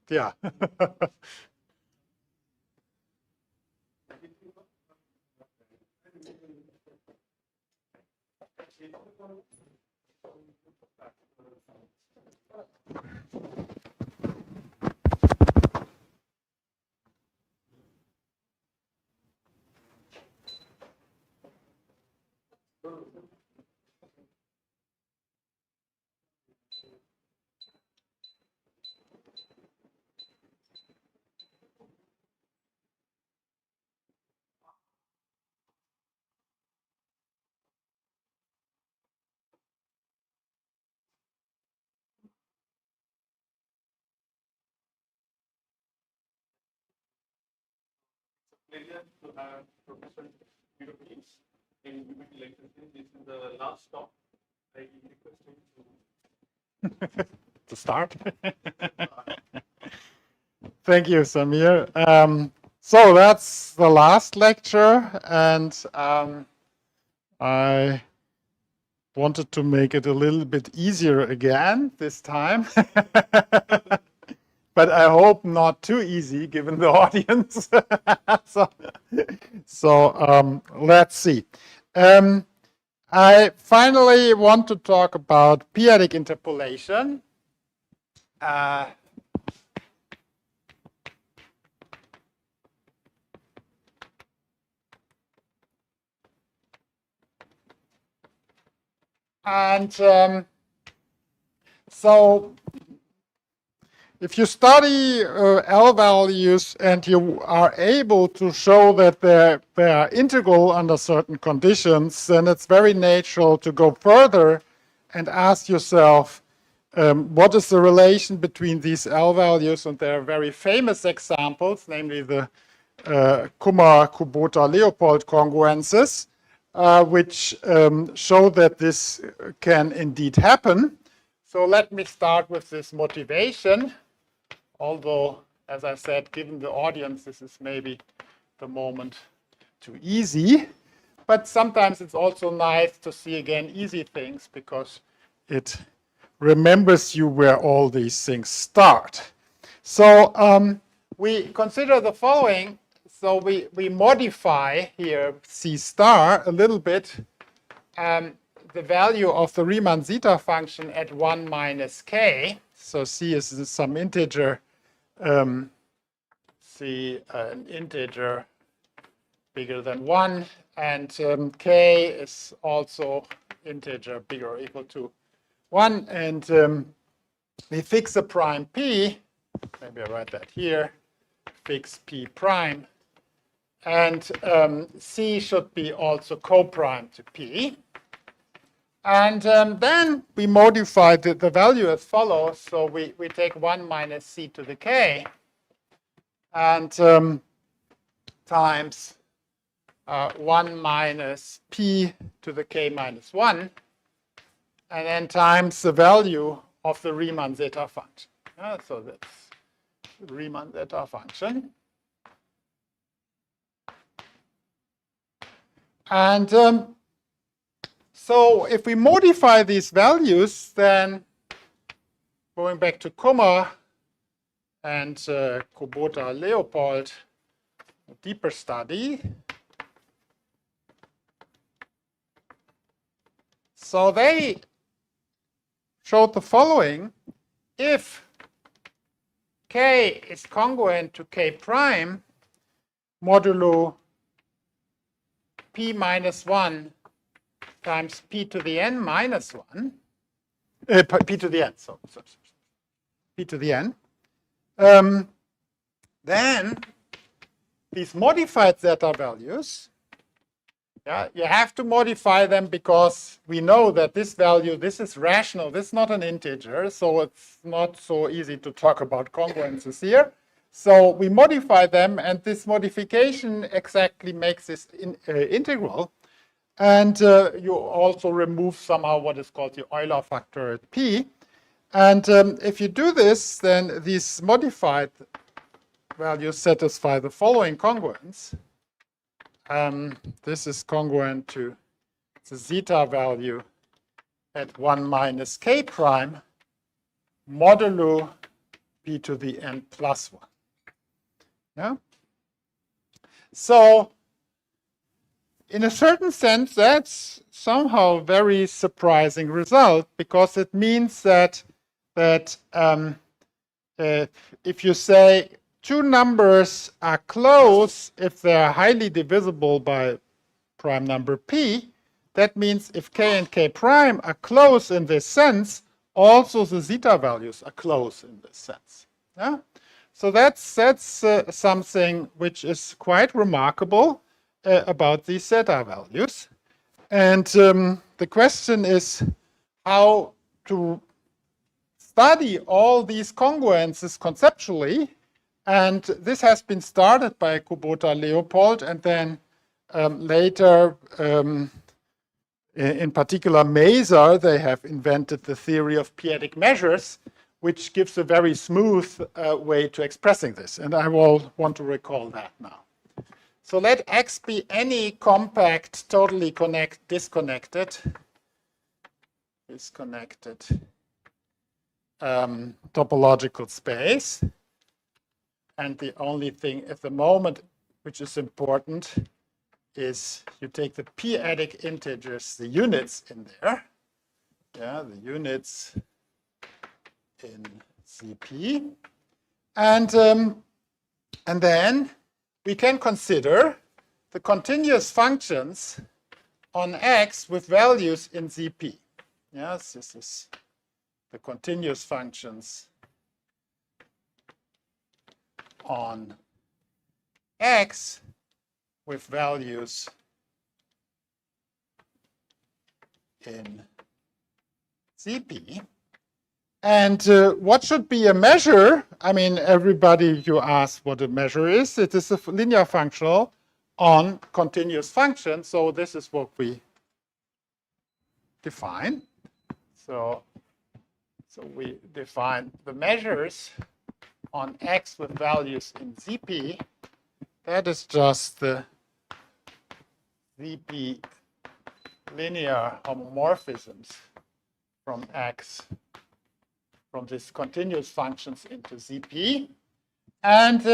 Yeah. Pleasure to have Professor Europeans in UBT lecture. This is the last talk. I request him To start. Thank you, Samir. So that's the last lecture, and I wanted to make it a little bit easier again this time. But I hope not too easy given the audience. so let's see. I finally want to talk about periodic interpolation. So if you study L values and you are able to show that they are integral under certain conditions, then it's very natural to go further and ask yourself, what is the relation between these L values? And there are very famous examples, namely the Kumar-Kubota-Leopold congruences, which show that this can indeed happen. So let me start with this motivation. Although, as I said, given the audience, this is maybe the moment too easy. But sometimes it's also nice to see again easy things because it remembers you where all these things start. So we consider the following. So we modify here C star a little bit the value of the Riemann zeta function at 1 minus k. So C is some integer, C an integer bigger than 1, and k is also integer bigger or equal to 1. And we fix a prime p, maybe I write that here, fix p prime. And C should be also co-prime to P. And then we modify the value as follows. So we take 1 minus C to the K and times 1 minus P to the K minus 1, and then times the value of the Riemann zeta function. So that's the Riemann zeta function. And so if we modify these values, then going back to Kummer and Kubota-Leopold, a deeper study. So they showed the following. If K is congruent to K prime, modulo P minus 1 times P to the n minus 1, P to the n, so P to the n, then these modified zeta values, you have to modify them because we know that this value, this is rational, this is not an integer, so it's not so easy to talk about congruences here. So we modify them, and this modification exactly makes this integral. And you also remove somehow what is called the Euler factor at P. And if you do this, then these modified values satisfy the following congruence. This is congruent to the zeta value at 1 minus K prime. modulo p to the n plus 1. Yeah? So in a certain sense, that's somehow a very surprising result, because it means that if you say two numbers are close if they are highly divisible by prime number p, that means if k and k prime are close in this sense, also the zeta values are close in this sense. Yeah? So that's something which is quite remarkable about these zeta values. And the question is how to study all these congruences conceptually. And this has been started by Kubota Leopold, and then later, in particular Maser, they have invented the theory of p-adic measures, which gives a very smooth way to expressing this. And I will want to recall that now. So let X be any compact, totally disconnected topological space. And the only thing at the moment which is important is you take the p-adic integers, the units in there. Yeah, the units in CP. And then we can consider the continuous functions on X with values in ZP. Yes, this is the continuous functions on X with values in ZP. And what should be a measure? I mean, everybody, you ask what a measure is. It is a linear functional on continuous function. So this is what we define. So we define the measures on X with values in ZP. That is just the ZP linear homomorphisms from X, from these continuous functions into ZP. And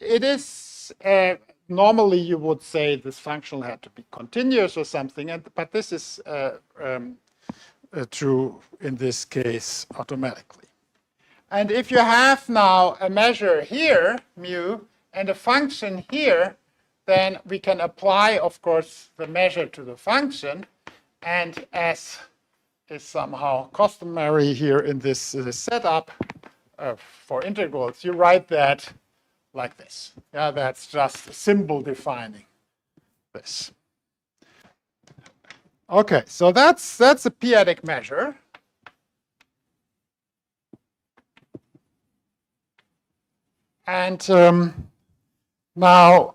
it is, normally you would say this function had to be continuous or something, but this is true in this case automatically. And if you have now a measure here, mu, and a function here, then we can apply, of course, the measure to the function. And as is somehow customary here in this setup for integrals, you write that like this. Yeah, that's just a symbol defining this. Okay, so that's a p-adic measure. And now,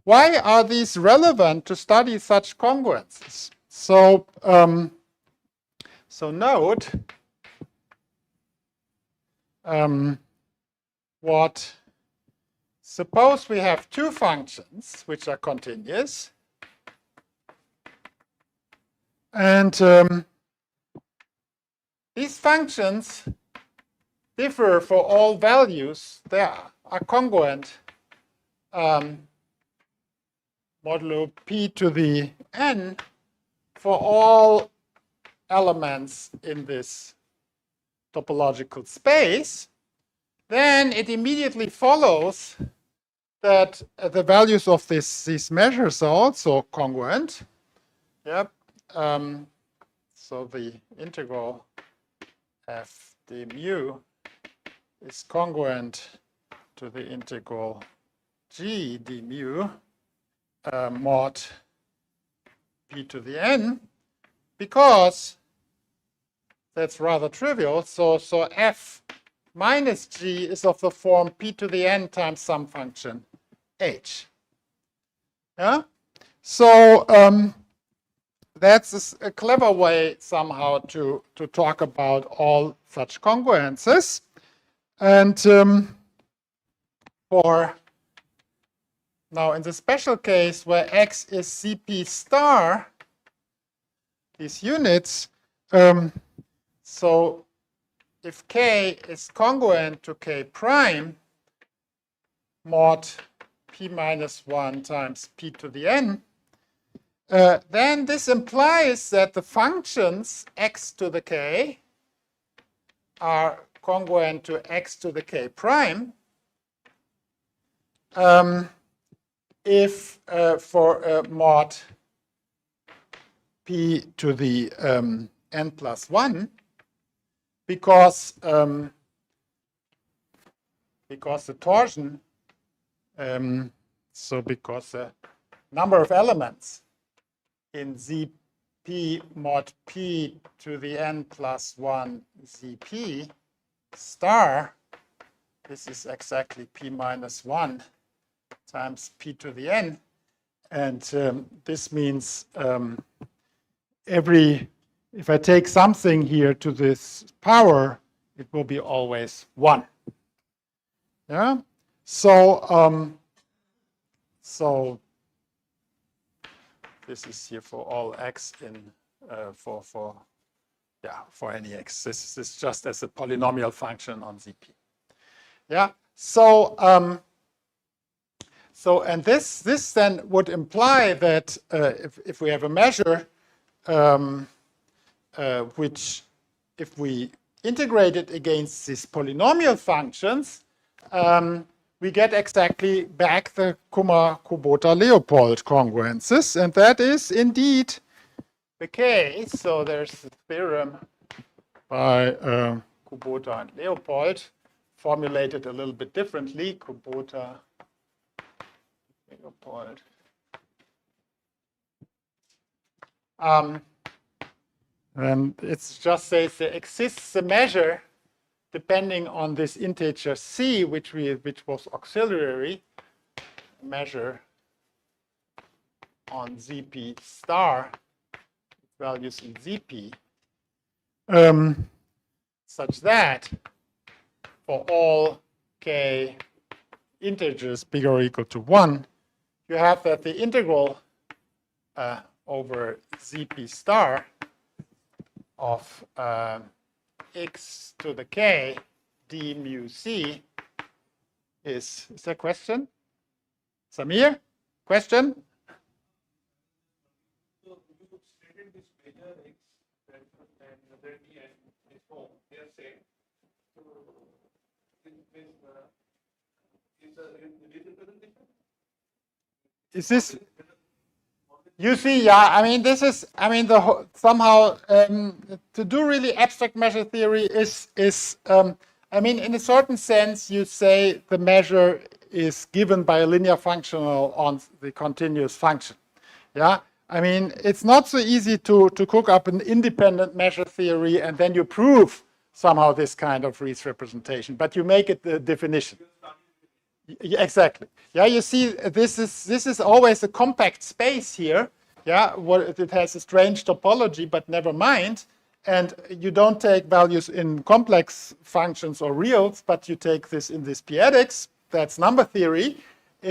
why are these relevant to study such congruences? So, so note suppose we have two functions which are continuous, and these functions differ for all values. They are congruent modulo p to the n for all elements in this topological space. Then it immediately follows that the values of these measures are also congruent. Yep. So the integral f d mu is congruent to the integral g d mu mod p to the n, because that's rather trivial. So f minus g is of the form p to the n times some function h. Yeah. So that's a clever way somehow to talk about all such congruences. And for now, in the special case where x is Cp star, these units, so if k is congruent to k prime mod p minus 1 times p to the n, then this implies that the functions x to the k are congruent to x to the k prime if for mod p to the n plus 1, because the torsion, so because the number of elements in Zp mod p to the n plus 1 Zp star, this is exactly p minus 1 times p to the n. And this means if I take something here to this power, it will be always 1. Yeah. So this is here for all x in for any x. This is just as a polynomial function on Zp. Yeah. So and this then would imply that if we have a measure which, if we integrate it against these polynomial functions, we get exactly back the Kummer-Kubota-Leopold congruences, and that is indeed the case. So there's the theorem by Kubota and Leopold, formulated a little bit differently. Kubota, Leopold. And it just says there exists a measure depending on this integer c, which was auxiliary measure on Zp star, values in Zp, such that for all k integers bigger or equal to 1, you have that the integral over Zp star of x to the k d mu c is there a question? Samir, question? So you stated this measure x and other d and this form, they are same. So is the representation? Is this? You see, yeah, I mean, this is, I mean, somehow to do really abstract measure theory is I mean, in a certain sense, you say the measure is given by a linear functional on the continuous function. Yeah, I mean, it's not so easy to cook up an independent measure theory and then you prove somehow this kind of Riesz representation, but you make it the definition. Yeah, exactly. Yeah, you see, this is always a compact space here. Yeah, it has a strange topology, but never mind. And you don't take values in complex functions or reals, but you take this in this p-adix. That's number theory.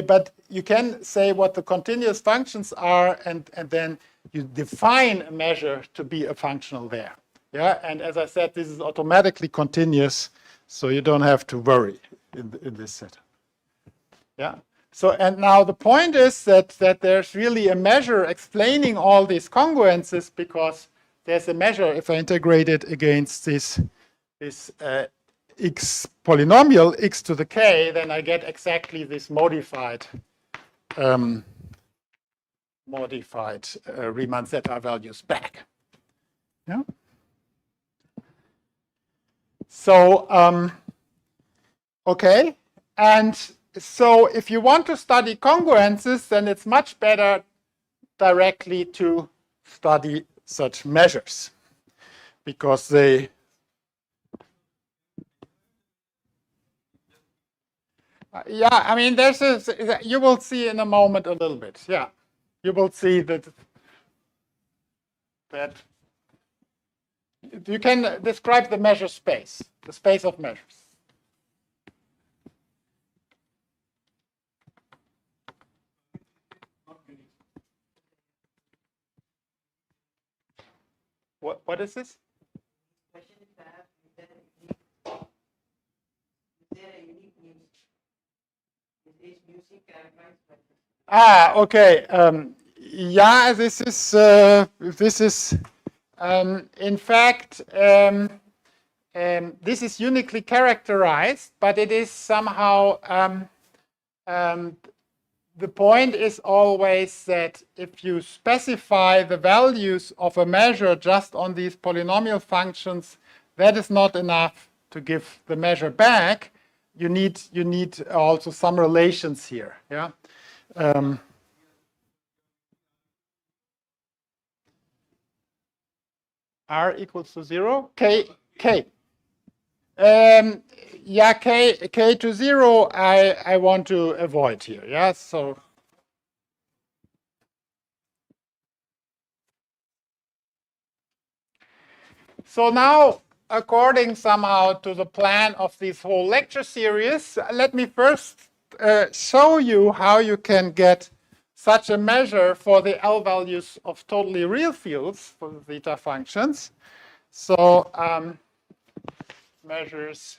But you can say what the continuous functions are, and then you define a measure to be a functional there. Yeah, and as I said, this is automatically continuous, so you don't have to worry in this setup. Yeah. So, and now the point is that there's really a measure explaining all these congruences, because there's a measure, if I integrate it against this x polynomial, x to the k, then I get exactly this modified Riemann-Zeta values back. Yeah. So, okay. And so if you want to study congruences, then it's much better directly to study such measures, because they yeah, I mean, you will see in a moment a little bit. Yeah, you will see that you can describe the measure space, the space of measures. What is this? Ah, okay. Yeah, this is in fact this is uniquely characterized, but it is somehow the point is always that if you specify the values of a measure just on these polynomial functions, that is not enough to give the measure back. You need also some relations here. Yeah. R equals to 0. K. Yeah, k to 0. I want to avoid here. Yeah. So now, according somehow to the plan of this whole lecture series, let me first show you how you can get such a measure for the L values of totally real fields for the theta functions. So measures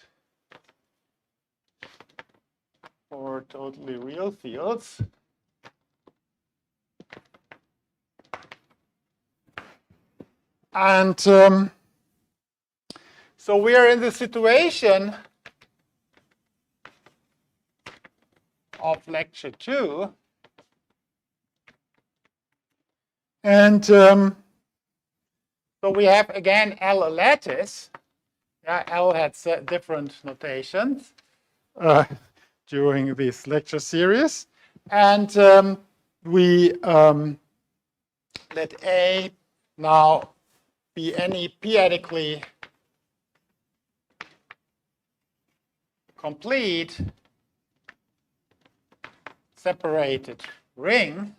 for totally real fields. And so we are in the situation of lecture 2. And so we have again L a lattice. Yeah, L had different notations during this lecture series. And we let A now be any p-adically complete separated ring.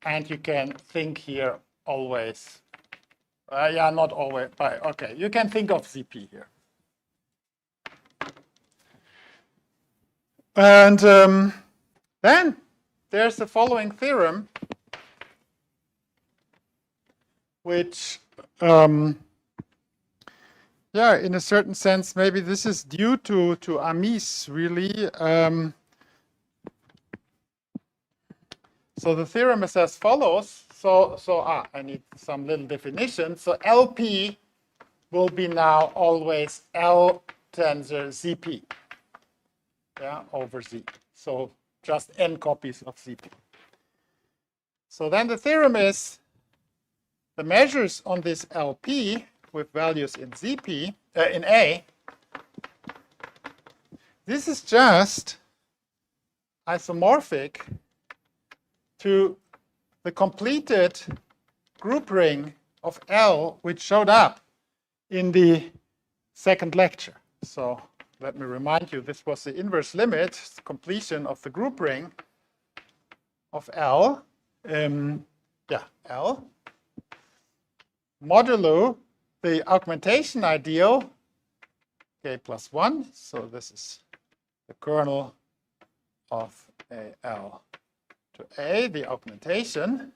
And you can think here always, yeah, not always, but okay, you can think of ZP here. And then there's the following theorem, which, yeah, in a certain sense, maybe this is due to Amis, really. So the theorem is as follows. I need some little definition. So LP will be now always L tensor ZP, yeah, over Z. So just n copies of ZP. So then the theorem is the measures on this LP with values in ZP, in A, this is just isomorphic to the completed group ring of L, which showed up in the second lecture. So let me remind you, this was the inverse limit, completion of the group ring of L. L. Modulo the augmentation ideal, K plus 1. So this is the kernel of AL to A, the augmentation.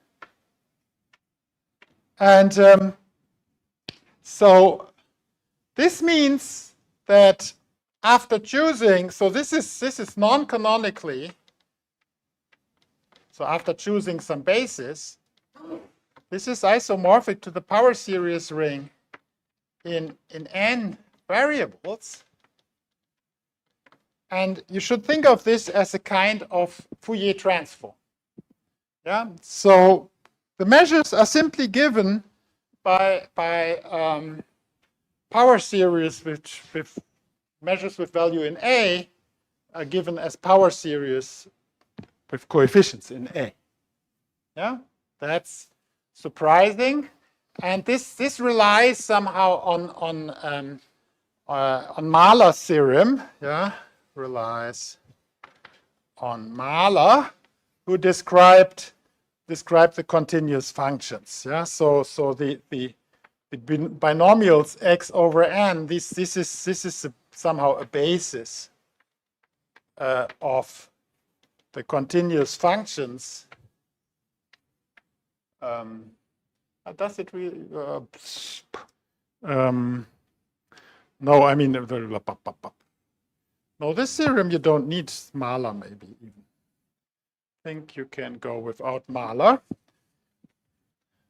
And so this means that after choosing, so this is non-canonically, so after choosing some basis, this is isomorphic to the power series ring in n variables. And you should think of this as a kind of Fourier transform. Yeah. So the measures are simply given by power series which with measures with value in A are given as power series with coefficients in A. Yeah, that's surprising, and this relies somehow on Mahler's theorem. Yeah, relies on Mahler, who described the continuous functions. Yeah, so the binomials x over n. This is somehow a basis of the continuous functions. Does it really? No, I mean, No, this theorem you don't need Mahler, maybe even. I think you can go without Mahler.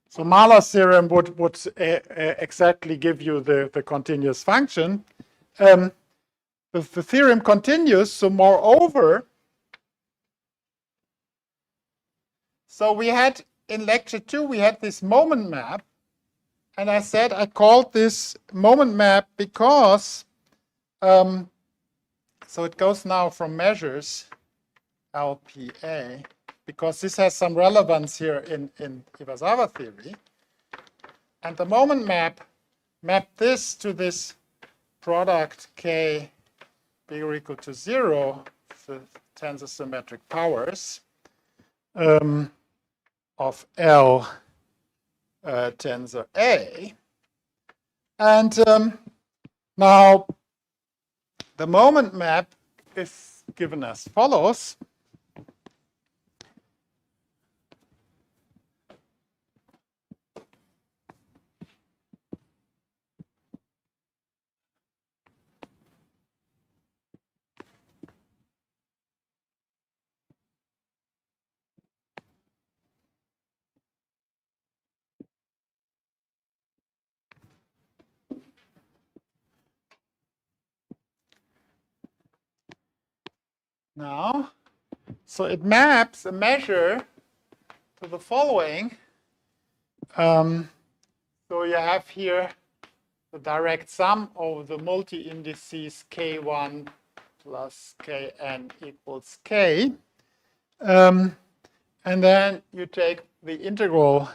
So Mahler's theorem would exactly give you the continuous function. The theorem continues, so moreover, so we had in lecture 2, we had this moment map. And I said I called this moment map because, so it goes now from measures LPA, because this has some relevance here in Iwasawa theory. And the moment map this to this product K bigger or equal to 0, the tensor symmetric powers of L tensor A. And now the moment map is given as follows. Now, so it maps a measure to the following. So you have here the direct sum of the multi-indices K1 plus Kn equals K. And then you take the integral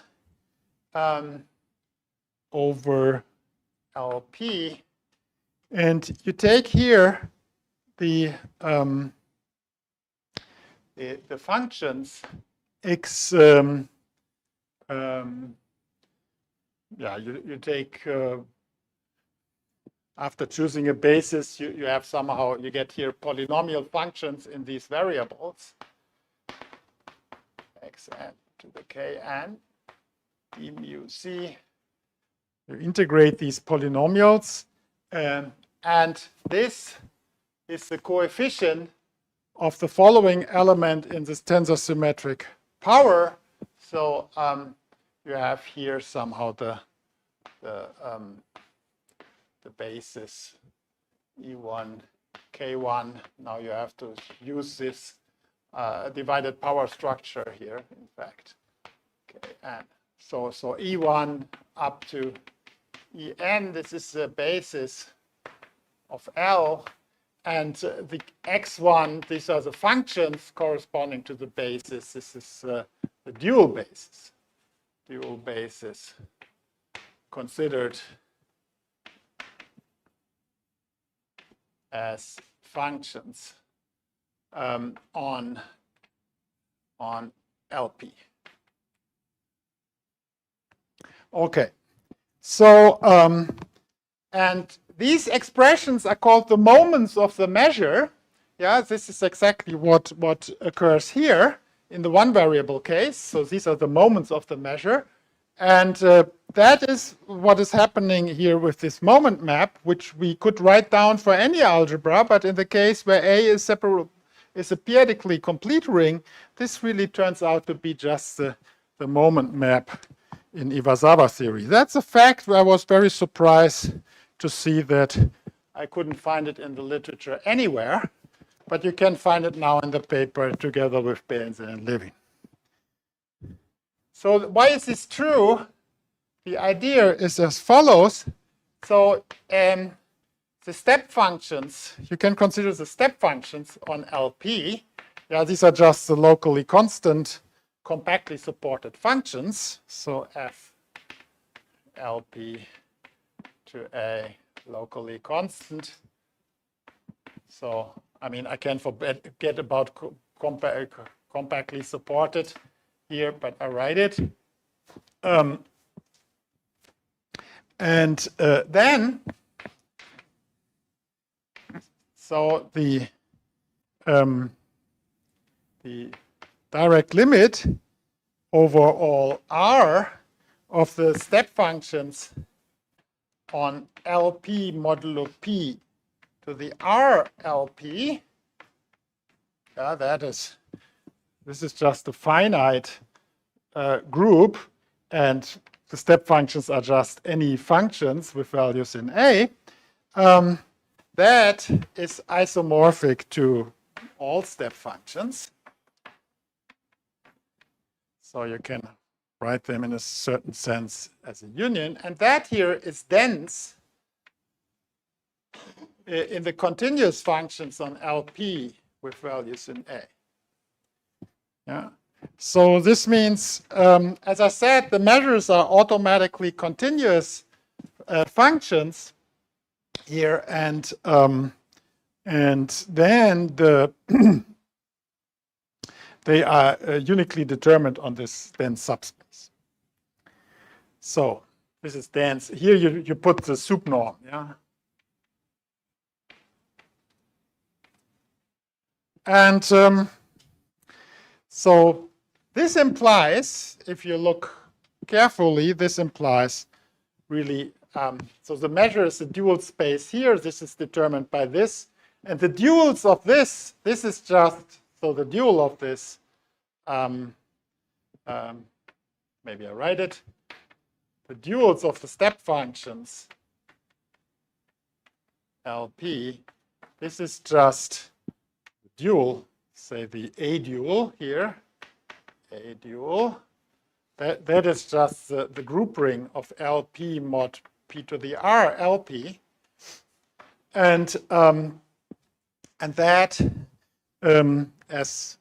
over LP, and you take here the functions x. Yeah, you take after choosing a basis, you have somehow you get here polynomial functions in these variables xn to the kn d mu c. You integrate these polynomials, and this is the coefficient of the following element in this tensor symmetric power. So you have here somehow the basis E1 K1. Now you have to use this divided power structure here, in fact. Okay, and so E1 up to En, this is the basis of L, and the x1, these are the functions corresponding to the basis. This is the dual basis considered as functions on LP. Okay, so and these expressions are called the moments of the measure. Yeah, this is exactly what occurs here in the one variable case. So these are the moments of the measure. And that is what is happening here with this moment map, which we could write down for any algebra. But in the case where A is a periodically complete ring, this really turns out to be just the moment map in Iwasawa theory. That's a fact where I was very surprised to see that I couldn't find it in the literature anywhere, but you can find it now in the paper together with Benze and Levin. So why is this true? The idea is as follows. So the step functions, you can consider the step functions on LP. Yeah, these are just the locally constant, compactly supported functions. So F LP to A locally constant. So, I mean, I can forget about compactly supported here, but I write it. And then, so the direct limit over all R of the step functions on LP modulo P to the R LP. Yeah, this is just a finite group, and the step functions are just any functions with values in A. That is isomorphic to all step functions. So you can write them in a certain sense as a union. And that here is dense in the continuous functions on LP with values in A. Yeah. So this means, as I said, the measures are automatically continuous functions here, and then they are uniquely determined on this dense subspace. So this is dense. Here you put the sup norm. Yeah. And so this implies, if you look carefully, this implies really, so the measure is the dual space here. This is determined by this. And the duals of this is just, so the dual of this, maybe I write it, the duals of the step functions, LP, this is just the dual, say the A dual here, A dual. That is just the group ring of LP mod P to the R LP. And that, as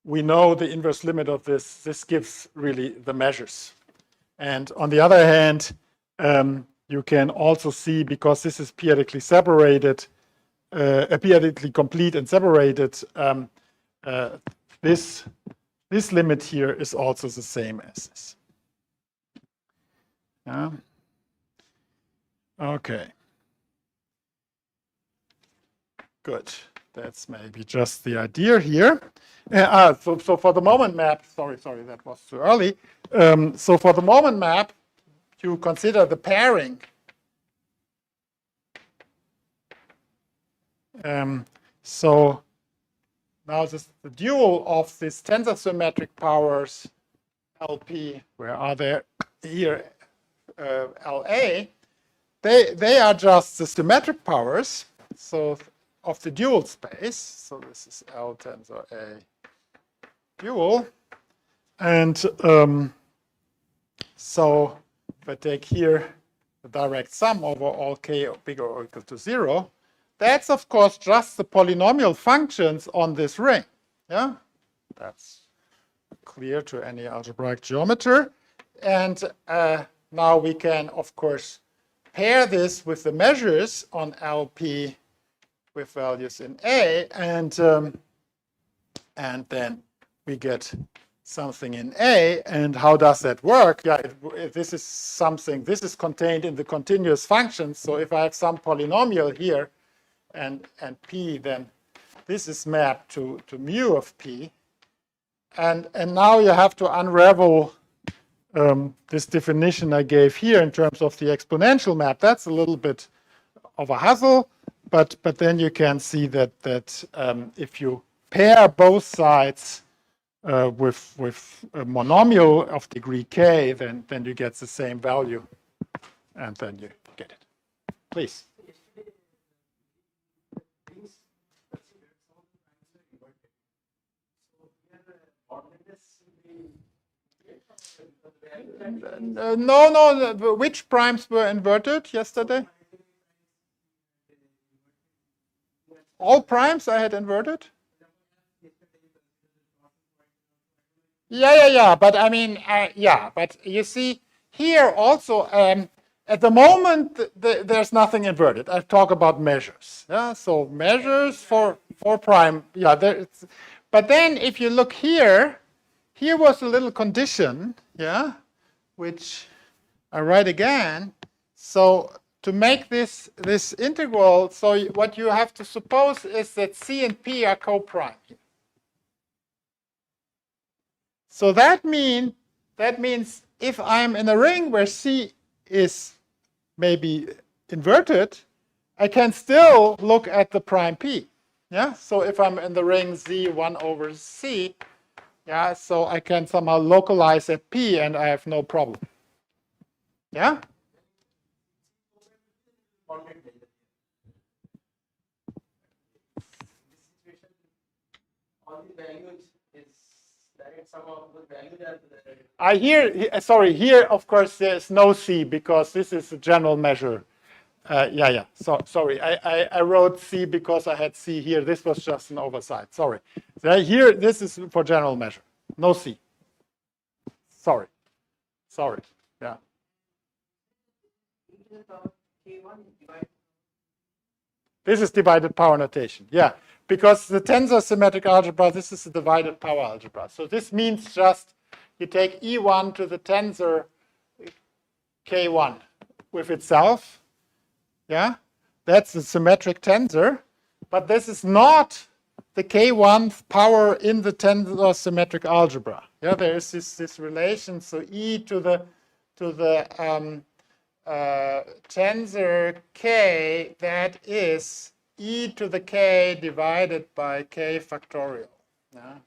we know, the inverse limit of this gives really the measures. And on the other hand, you can also see, because this is periodically separated, periodically complete and separated, this limit here is also the same as this. Yeah. Okay. Good. That's maybe just the idea here. So for the moment map, sorry, that was too early. So for the moment map, you consider the pairing. So now this the dual of these tensor symmetric powers LP, where are they? Here, LA, they are just the symmetric powers, so of the dual space. So this is L tensor A dual. And so if I take here the direct sum over all k bigger or equal to 0, that's of course just the polynomial functions on this ring. Yeah, that's clear to any algebraic geometer. And now we can, of course, pair this with the measures on LP with values in A, and then we get something in A. And how does that work? Yeah, this is something, this is contained in the continuous functions. So if I have some polynomial here and P, then this is mapped to mu of P. And now you have to unravel this definition I gave here in terms of the exponential map. That's a little bit of a hassle, but then you can see that if you pair both sides with a monomial of degree k, then you get the same value, and then you get it. Please. No. Which primes were inverted yesterday? All primes I had inverted? Yeah. But I mean, yeah. But you see here also, at the moment, there's nothing inverted. I talk about measures. Yeah. So measures for prime. Yeah. But then if you look here, here was a little condition. Yeah. Which I write again. So to make this integral, so what you have to suppose is that C and P are co-prime. So that means if I'm in a ring where C is maybe inverted, I can still look at the prime P. Yeah, so if I'm in the ring Z1 over C, yeah, so I can somehow localize at P and I have no problem. Yeah? All the values is direct sum of the value that I hear, sorry, here of course there's no C because this is a general measure. Yeah. So sorry, I wrote C because I had C here. This was just an oversight. Sorry. So here, this is for general measure. No C. Sorry. Yeah. This is divided power notation. Yeah, because the tensor symmetric algebra, this is a divided power algebra. So this means just you take E1 to the tensor K1 with itself. Yeah, that's the symmetric tensor, but this is not the K1 power in the tensor symmetric algebra. Yeah, there is this relation. So E to the tensor K, that is E to the K divided by K factorial. Yeah.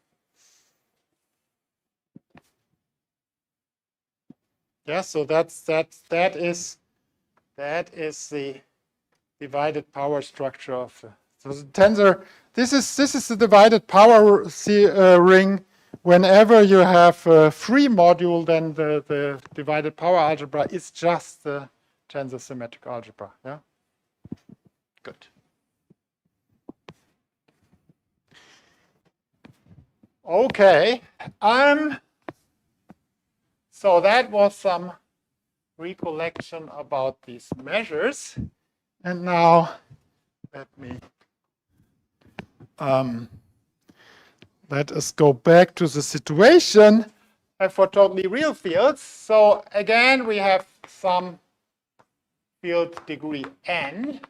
Yeah, so that is the divided power structure of so the tensor. This is the divided power ring. Whenever you have a free module, then the divided power algebra is just the tensor symmetric algebra. Yeah. Good. Okay. So that was some recollection about these measures. And now let me let us go back to the situation for totally real fields. So again, we have some field degree n.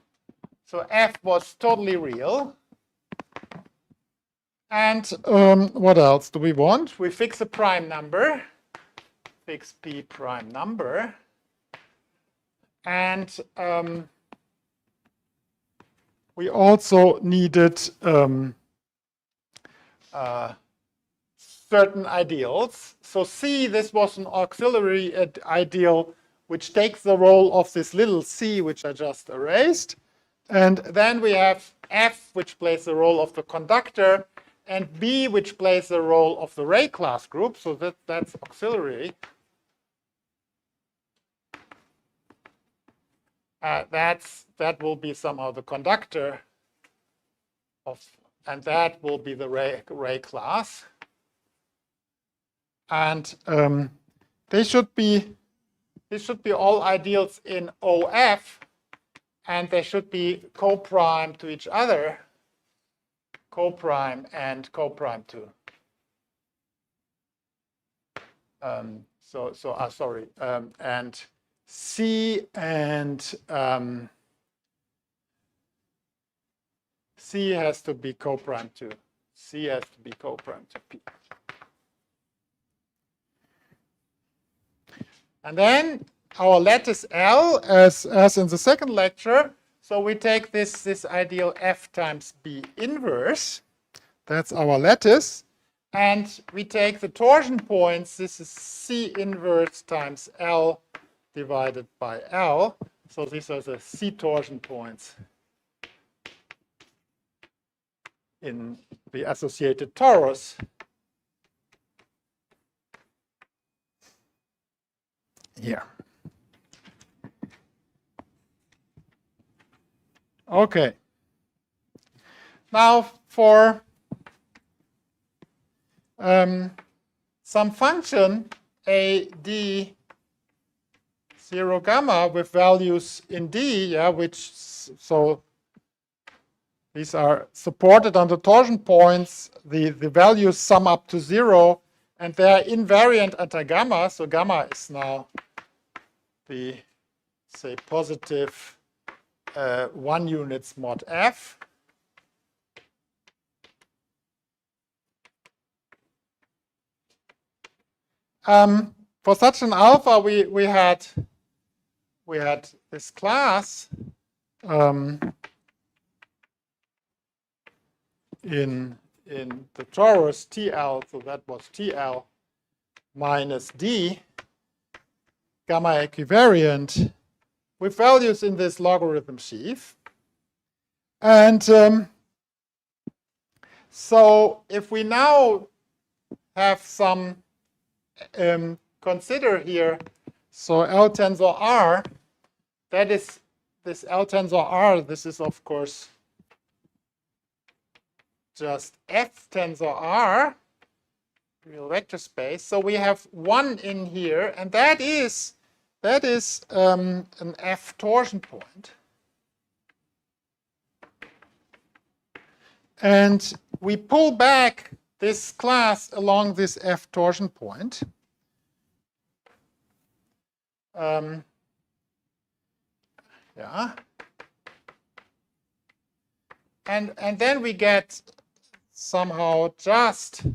So f was totally real. And what else do we want? We fix a prime number. Fix p prime number. And we also needed certain ideals. So C, this was an auxiliary ideal which takes the role of this little c, which I just erased. And then we have F, which plays the role of the conductor, and B, which plays the role of the ray class group. So that's auxiliary. That will be somehow the conductor of, and that will be the ray class. And they should be all ideals in OF, and they should be co-prime to each other, co-prime and co-prime to. Sorry, and C and C has to be co-prime to. C has to be co-prime to P. And then our lattice L, as in the second lecture, so we take this ideal F times B inverse. That's our lattice. And we take the torsion points. This is C inverse times L divided by L. So these are the C torsion points in the associated torus. Here. Okay. Now for some function a d 0 gamma with values in d, yeah, which so these are supported on the torsion points. The values sum up to 0, and they are invariant anti gamma. So gamma is now the, say, positive 1 units mod f. For such an alpha, we had this class. in the torus TL, so that was TL minus D, gamma equivariant with values in this logarithm sheaf. And so if we now have some, consider here, so L tensor R, that is this L tensor R, this is of course just F tensor R, real vector space. So we have one in here, and that is an F torsion point. And we pull back this class along this F torsion point. Yeah. And then we get somehow just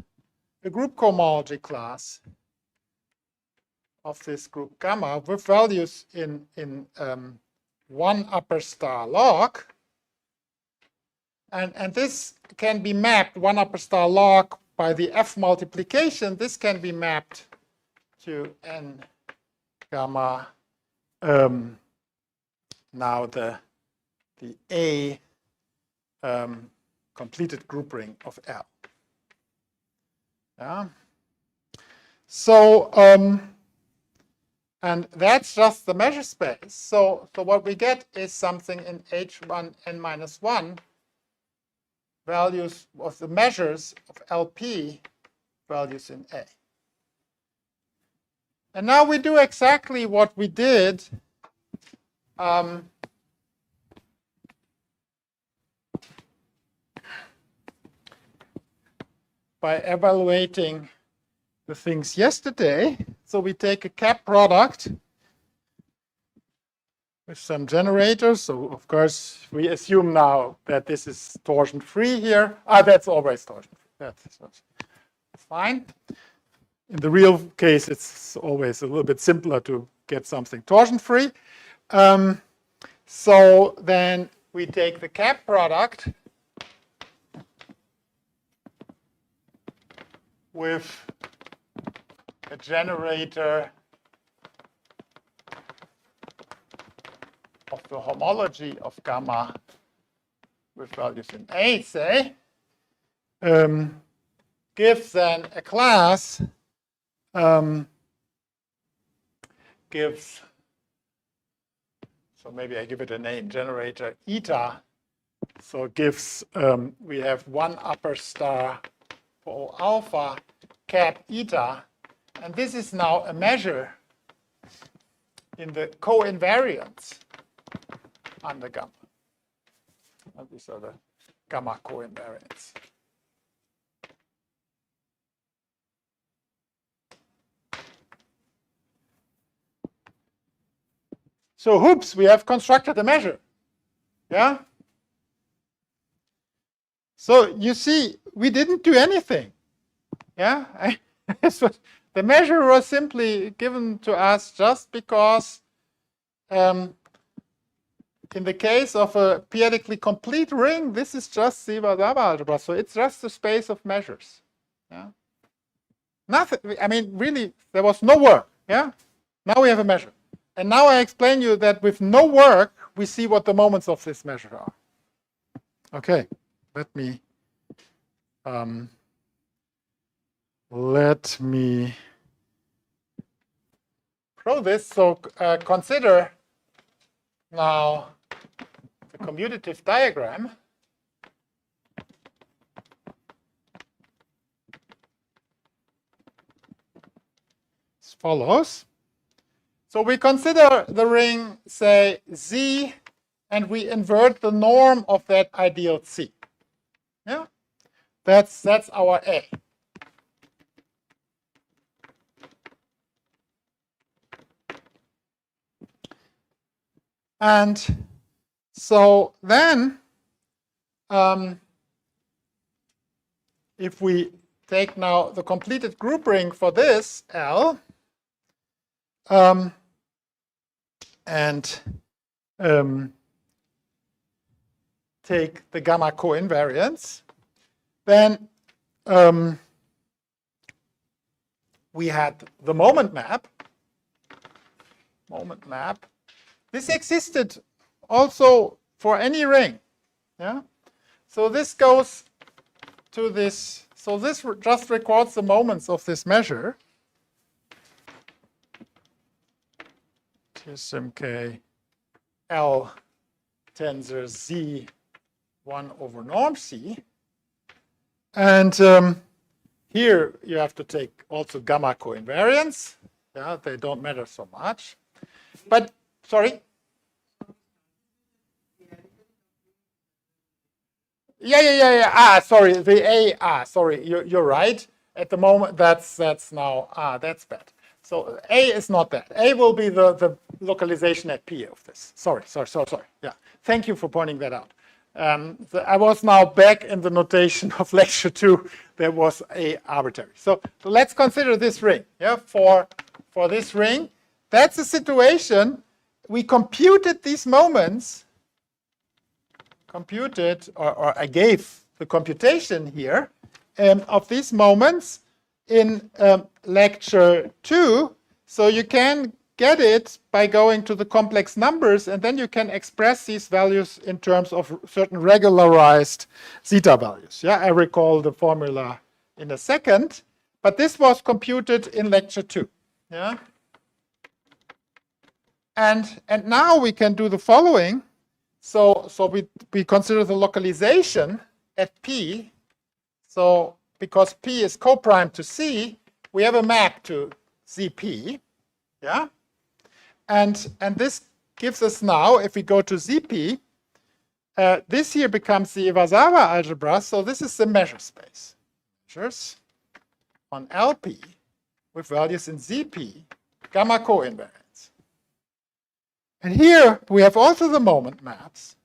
a group cohomology class of this group gamma with values in 1 upper star log. And this can be mapped, 1 upper star log, by the F multiplication. This can be mapped to N gamma, now the A completed group ring of L. Yeah. So, and that's just the measure space. So what we get is something in H1 n minus 1, values of the measures of LP, values in A. And now we do exactly what we did by evaluating the things yesterday. So we take a cap product with some generators. So of course we assume now that this is torsion free here. That's always torsion free. That's fine. In the real case, it's always a little bit simpler to get something torsion free. So then we take the cap product with a generator of the homology of gamma with values in A, say, gives then a class, gives, so maybe I give it a name, generator eta. So it gives, we have 1 upper star for O alpha cap eta, and this is now a measure in the co-invariance under gamma. And these are the gamma co-invariants. So, whoops, we have constructed a measure. Yeah? So, you see, we didn't do anything. Yeah? The measure was simply given to us just because in the case of a periodically complete ring, this is just Sieber-Saba algebra. So, it's just a space of measures. Yeah? Nothing, I mean, really, there was no work. Yeah? Now we have a measure. And now I explain you that with no work, we see what the moments of this measure are. Okay, let me show this. So consider now the commutative diagram. As follows. So we consider the ring, say, Z, and we invert the norm of that ideal C. Yeah, that's our A. And so then, if we take now the completed group ring for this L, and take the gamma co-invariance, then we had the moment map. Moment map. This existed also for any ring. Yeah. So this goes to this. So this just records the moments of this measure. TSMK L tensor Z 1 over norm C. And here you have to take also gamma coinvariance. Yeah, they don't matter so much. But, sorry? Yeah. Sorry, the A, sorry, you're right. At the moment, that's now, that's bad. So A is not that. A will be the localization at P of this. Sorry. Yeah, thank you for pointing that out. I was now back in the notation of lecture 2. There was A arbitrary. So let's consider this ring. Yeah, for this ring, that's a situation. We computed these moments. Computed, or I gave the computation here of these moments in lecture 2. So you can get it by going to the complex numbers, and then you can express these values in terms of certain regularized zeta values. Yeah, I recall the formula in a second, but this was computed in lecture 2. Yeah, and now we can do the following. So we consider the localization at P. So because P is co-prime to C, we have a map to ZP. Yeah. And this gives us now, if we go to ZP, this here becomes the Iwasawa algebra. So this is the measure space. Measures on LP with values in ZP, gamma coinvariance. And here we have also the moment maps.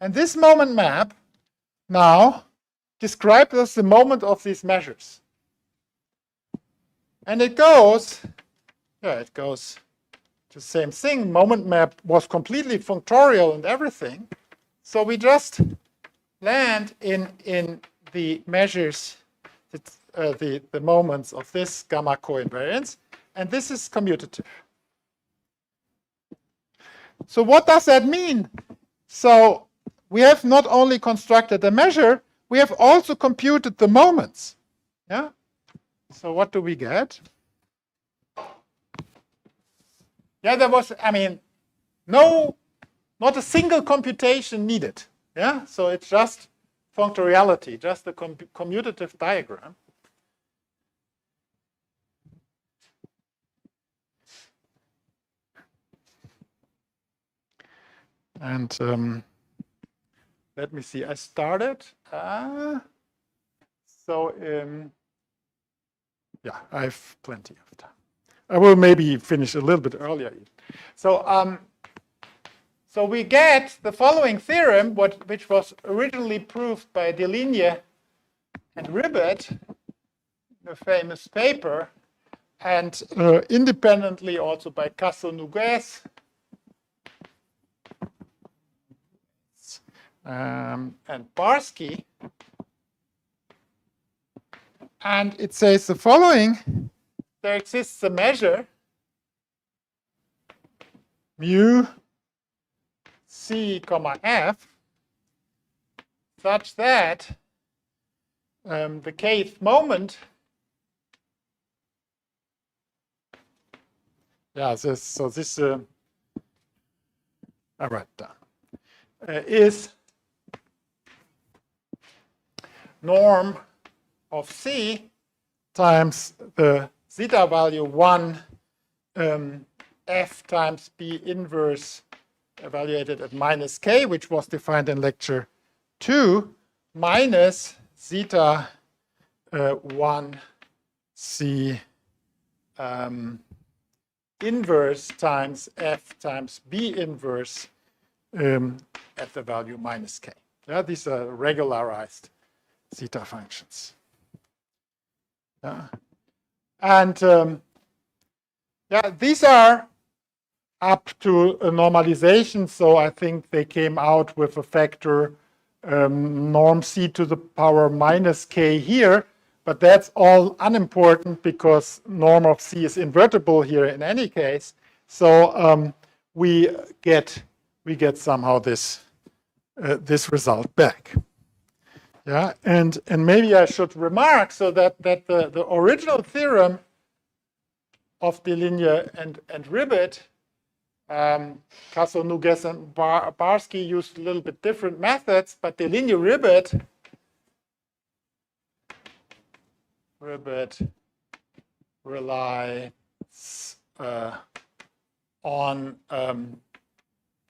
And this moment map now describes us the moment of these measures. And it goes to the same thing. Moment map was completely functorial and everything. So we just land in the measures, the moments of this gamma coinvariance. And this is commutative. So what does that mean? So we have not only constructed a measure, we have also computed the moments. Yeah. So what do we get? Yeah, there was, not a single computation needed. Yeah. So it's just functoriality, just a commutative diagram. And let me see, I started. Yeah, I have plenty of time. I will maybe finish a little bit earlier. So we get the following theorem, which was originally proved by Deligne and Ribet, the famous paper, and independently also by Casso-Nogues. And Barsky. And it says the following: there exists a measure mu C comma F such that the kth moment, I write down, is norm of C times the zeta value 1 F times B inverse evaluated at minus K, which was defined in lecture 2, minus zeta 1 C inverse times F times B inverse at the value minus K. Yeah, these are regularized zeta functions. Yeah. And these are up to a normalization, so I think they came out with a factor norm c to the power minus k here, but that's all unimportant because norm of c is invertible here in any case. So we get somehow this result back. Yeah, and maybe I should remark so that the original theorem of delinear and Ribbit, Kasso, Nuges, and Barsky used a little bit different methods, but delinear Ribbit relies on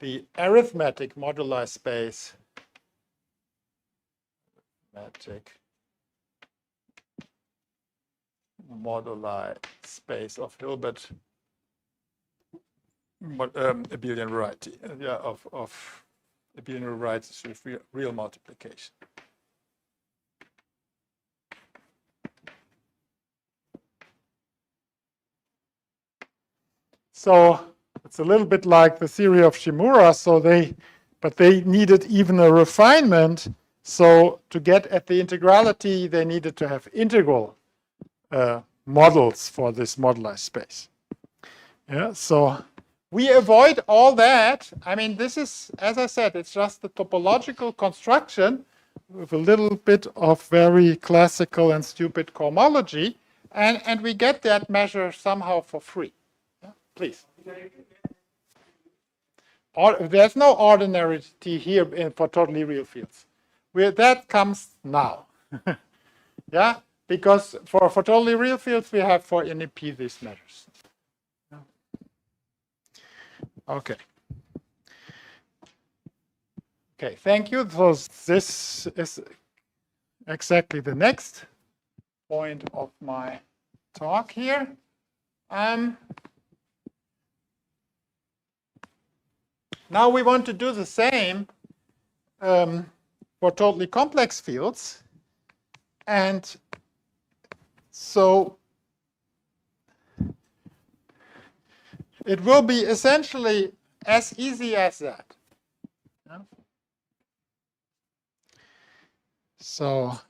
the arithmetic moduli space. Moduli space of Hilbert abelian variety, of abelian varieties with real multiplication. So it's a little bit like the theory of Shimura. But they needed even a refinement. So to get at the integrality, they needed to have integral models for this moduli space. Yeah, so we avoid all that. I mean, this is, as I said, it's just the topological construction with a little bit of very classical and stupid cohomology, and we get that measure somehow for free. Yeah, please. There's no ordinarity here for totally real fields. That comes now. Yeah, because for totally real fields, we have for NEP these measures. Okay. Okay, thank you. So this is exactly the next point of my talk here. Now we want to do the same for totally complex fields. And so it will be essentially as easy as that. Yeah. So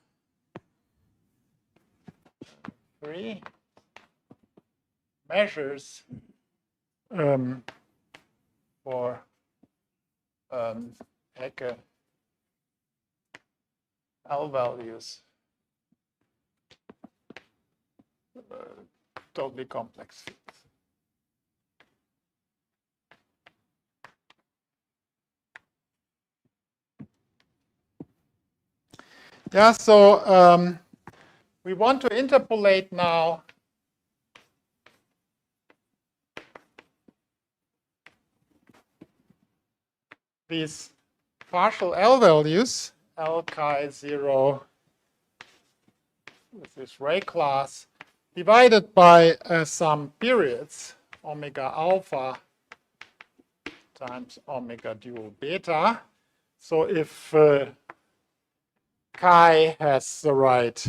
3 measures for Hecke L values, totally complex fields. Yeah, so we want to interpolate now these partial L values, L chi 0 with this ray class, divided by some periods, omega alpha times omega dual beta. So if chi has the right,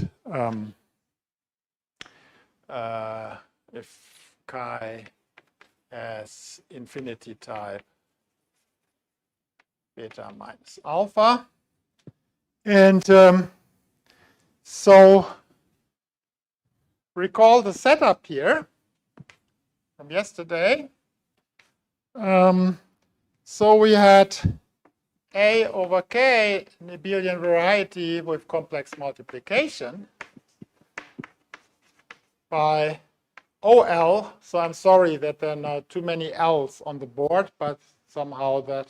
if chi has infinity type beta minus alpha. And so recall the setup here from yesterday. So we had A over K, an abelian variety with complex multiplication by OL. So I'm sorry that there are now too many L's on the board, but somehow that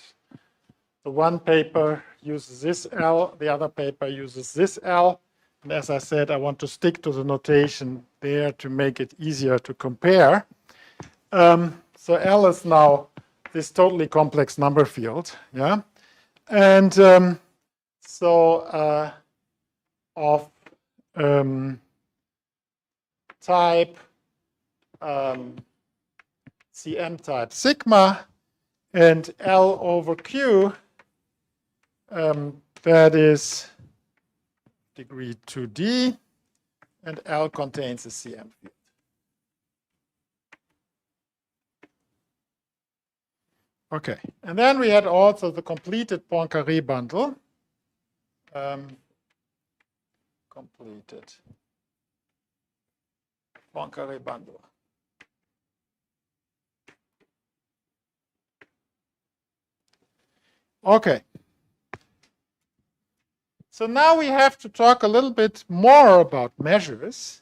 the one paper uses this L, the other paper uses this L. And as I said, I want to stick to the notation there to make it easier to compare. So L is now this totally complex number field. Yeah. And so of type CM type sigma and L over Q, that is degree 2D, and L contains a CM field. Okay, and then we had also the completed Poincaré bundle. completed Poincaré bundle. Okay. So now we have to talk a little bit more about measures.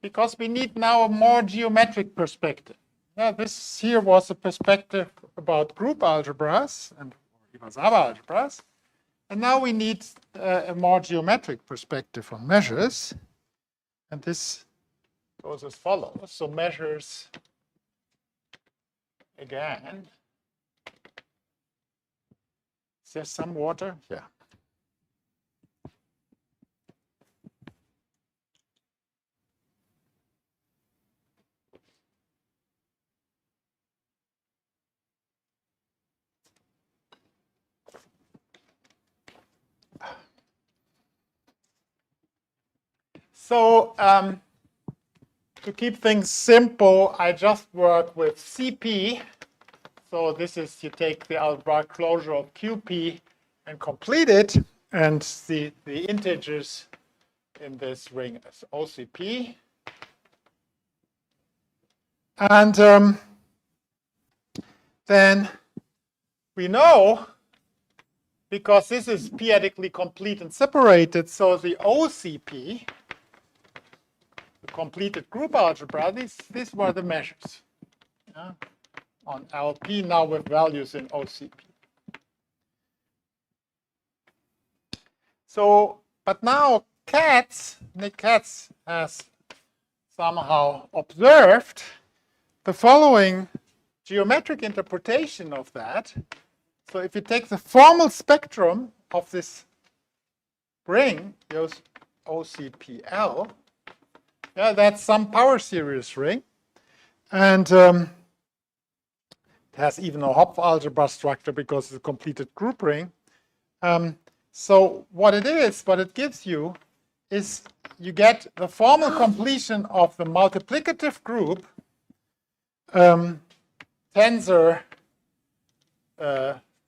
Because we need now a more geometric perspective. Now, this here was a perspective about group algebras and Iwasawa algebras. And now we need a more geometric perspective on measures. And this goes as follows. So measures, again. Is there some water? Yeah. So to keep things simple, I just work with CP. So this is, you take the algebraic closure of QP and complete it. And the integers in this ring is OCP. And then we know, because this is p-adically complete and separated, so the OCP, the completed group algebra, these were the measures on LP now with values in OCP. So, but now Nick Katz has somehow observed the following geometric interpretation of that. So if you take the formal spectrum of this ring, OCPL, yeah, that's some power series ring. And it has even a Hopf algebra structure because it's a completed group ring. So what it gives you is you get the formal completion of the multiplicative group tensor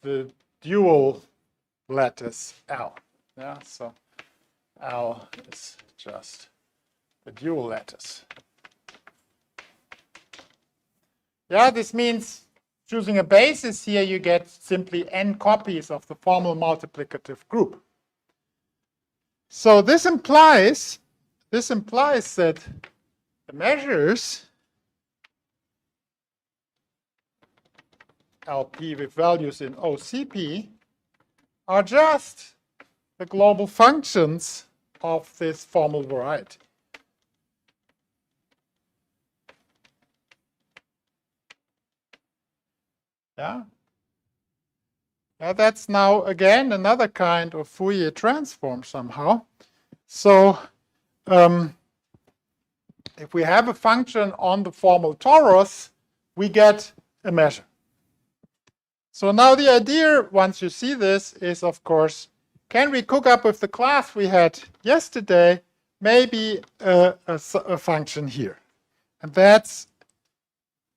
the dual lattice L. Yeah, so L is just the dual lattice. Yeah, this means choosing a basis here, you get simply n copies of the formal multiplicative group. So this implies that the measures LP with values in OCP are just the global functions of this formal variety. Yeah. Yeah, that's now again another kind of Fourier transform somehow. So if we have a function on the formal torus, we get a measure. So now the idea, once you see this, is of course, can we cook up with the class we had yesterday, maybe a function here? And that's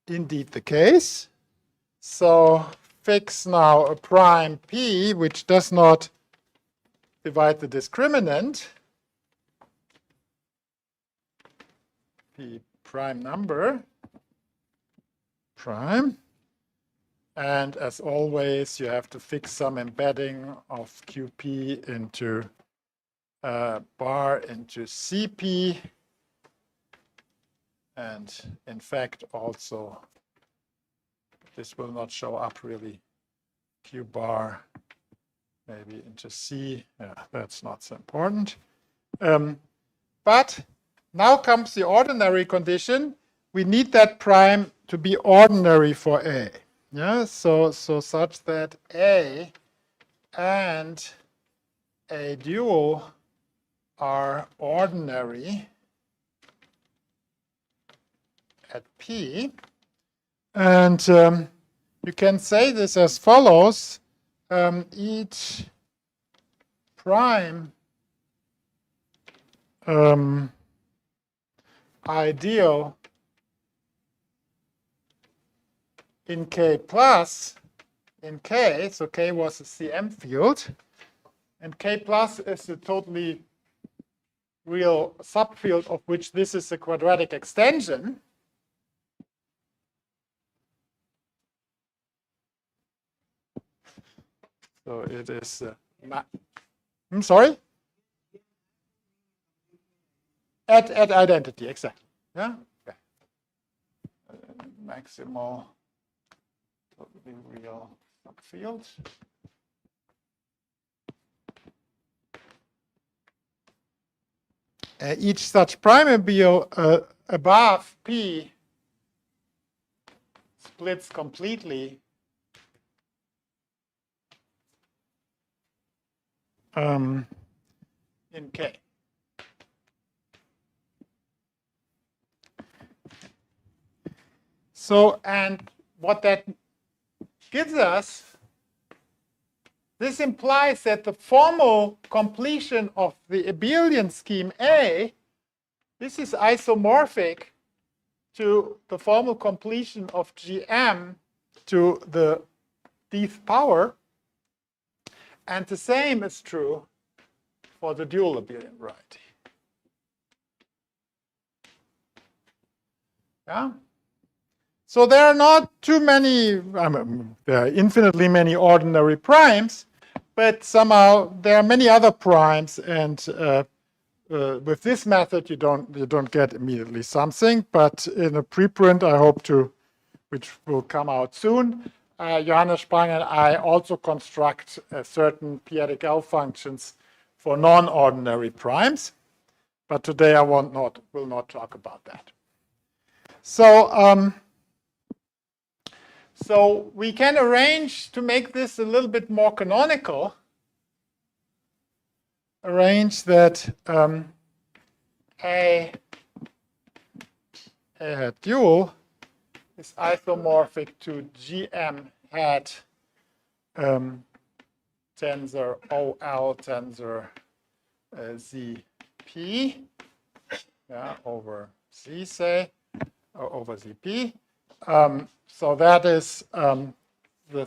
indeed the case. So fix now a prime p, which does not divide the discriminant, p prime number, prime. And as always, you have to fix some embedding of QP into bar into CP. And in fact, also, this will not show up really. Q bar maybe into C. Yeah, that's not so important. But now comes the ordinary condition. We need that prime to be ordinary for A. Yeah, so such that A and a dual are ordinary at P. And you can say this as follows. Each prime ideal in K plus in K. So K was a CM field. And K plus is a totally real subfield of which this is a quadratic extension. So it is, I'm sorry? At identity, exactly. Yeah. Okay. Maximal totally real subfield. Each such primordial above P splits completely in K. So, and what that gives us, this implies that the formal completion of the abelian scheme A, this is isomorphic to the formal completion of GM to the dth power. And the same is true for the dual abelian variety. Yeah. So there are not too many, there are infinitely many ordinary primes, but somehow there are many other primes, and with this method you don't get immediately something. But in a preprint, I hope to, which will come out soon, Johannes Sprang and I also construct certain p-adic L functions for non-ordinary primes. But today I will not talk about that. So. So we can arrange to make this a little bit more canonical. Arrange that A hat dual is isomorphic to GM hat tensor OL tensor ZP, yeah, over Z, say, or over ZP. So that is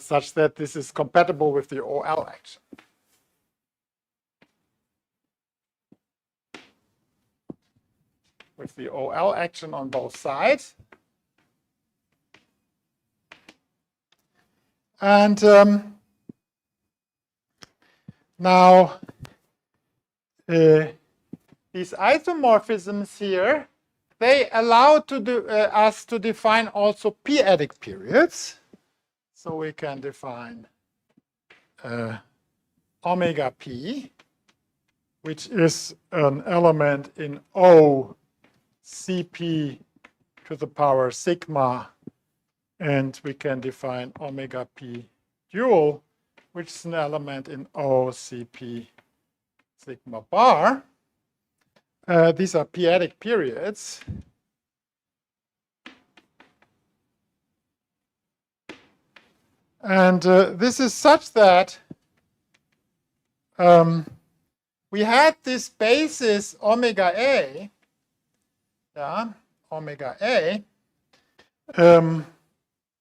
such that this is compatible with the OL action. With the OL action on both sides. And now these isomorphisms here, they allow us to define also p-adic periods. So we can define omega p, which is an element in O Cp to the power sigma, and we can define omega p dual, which is an element in O Cp sigma bar. These are p-adic periods. And this is such that we had this basis omega A, yeah, omega A,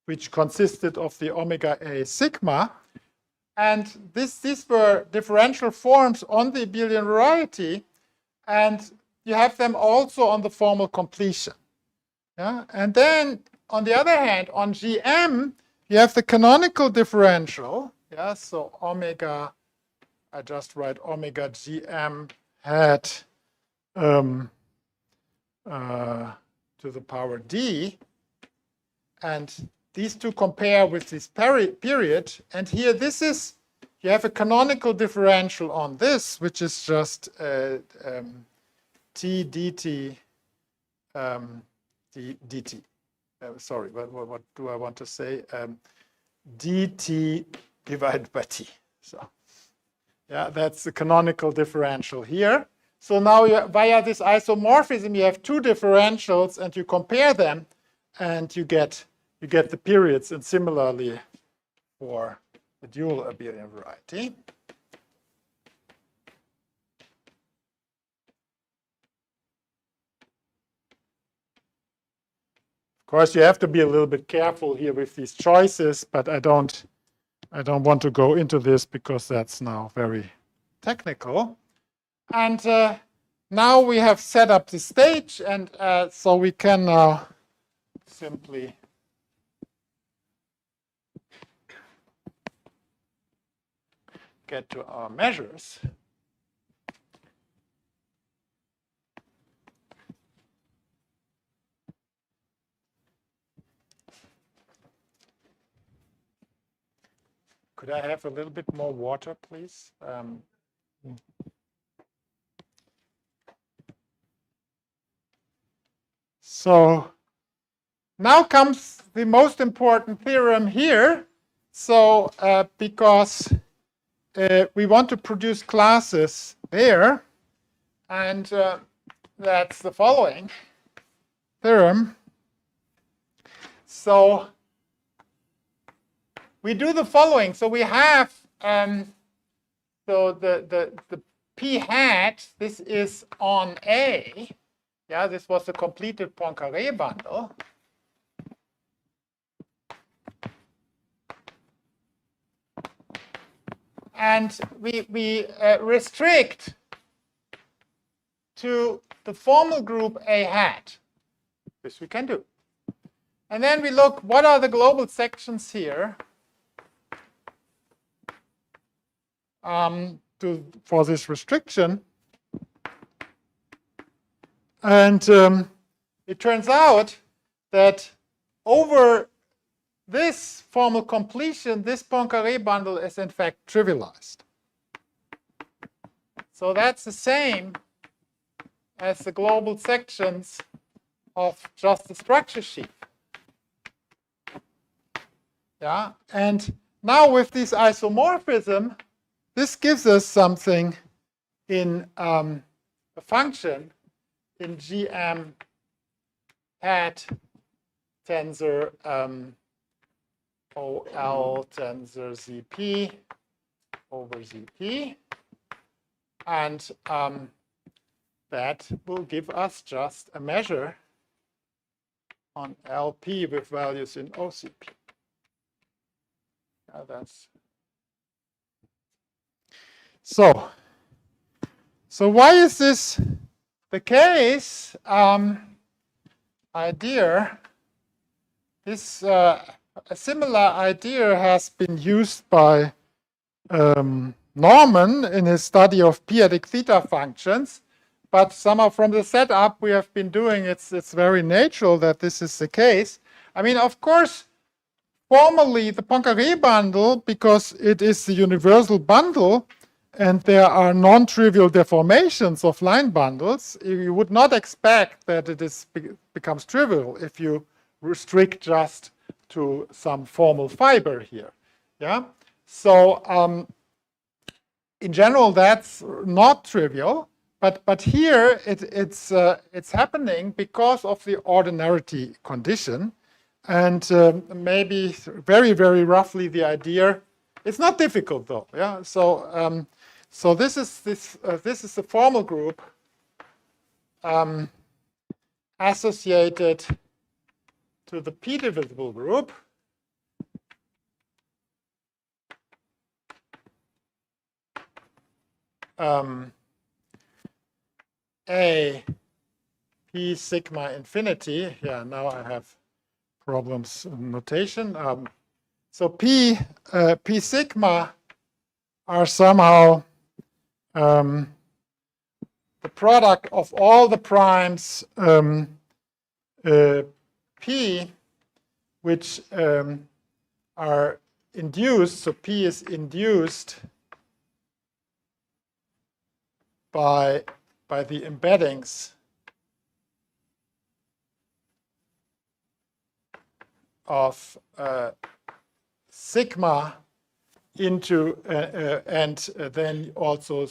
which consisted of the omega A sigma. And these were differential forms on the abelian variety. And you have them also on the formal completion. Yeah? And then, on the other hand, on GM, you have the canonical differential. Yeah? So omega, I just write omega GM hat to the power D. And these two compare with this period. And here, this is, you have a canonical differential on this, which is just T dt dt. Sorry, what do I want to say? Dt divided by t. So, yeah, that's the canonical differential here. So now, via this isomorphism, you have two differentials, and you compare them, and you get the periods. And similarly, for the dual abelian variety. Of course, you have to be a little bit careful here with these choices, but I don't I don't want to go into this because that's now very technical. And now we have set up the stage, and so we can now simply get to our measures. Could I have a little bit more water, please? So now comes the most important theorem here. So because we want to produce classes there, and that's the following theorem. So we do the following. So we have so the p hat. This is on A. Yeah, this was the completed Poincaré bundle. And we restrict to the formal group A hat. This we can do. And then we look, what are the global sections here for this restriction? And it turns out that over this formal completion, this Poincaré bundle is in fact trivialized. So that's the same as the global sections of just the structure sheaf. Yeah, and now with this isomorphism, this gives us something in a function in GM hat tensor OL tensor ZP over ZP. And that will give us just a measure on LP with values in OCP. That's so why is this the case? Idea. This a similar idea has been used by Norman in his study of p-adic theta functions, but somehow from the setup we have been doing, it's very natural that this is the case. I mean, of course, formally the Poincaré bundle, because it is the universal bundle, and there are non-trivial deformations of line bundles, you would not expect that it becomes trivial if you restrict just to some formal fiber here. Yeah. So in general, that's not trivial, but here it's happening because of the ordinarity condition, and maybe very, very roughly the idea. It's not difficult though. Yeah. So so this is the formal group associated to the p-divisible group. A p sigma infinity. Yeah, now I have problems in notation. So p sigma are somehow the product of all the primes p which are induced. So p is induced by the embeddings of sigma into and then also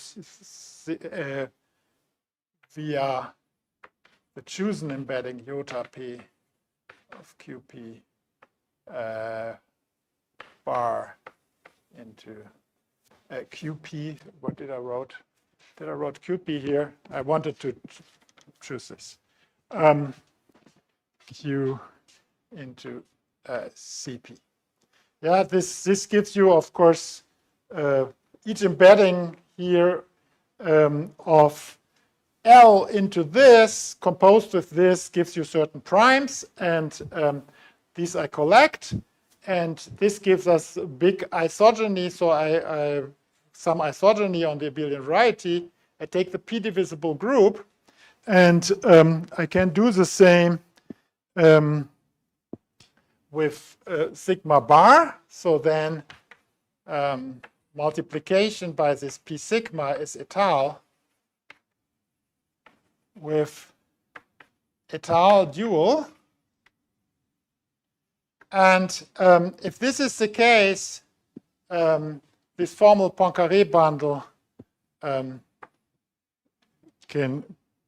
via the chosen embedding iota p of qp bar into qp. What did I wrote? Did I wrote qp here? I wanted to choose this. Q into CP. Yeah, this gives you, of course, each embedding here of L into this, composed with this, gives you certain primes, and these I collect, and this gives us big isogeny, so some isogeny on the abelian variety. I take the p-divisible group, and I can do the same with sigma bar. So then multiplication by this p sigma is étal with étal dual. And if this is the case, this formal Poincaré bundle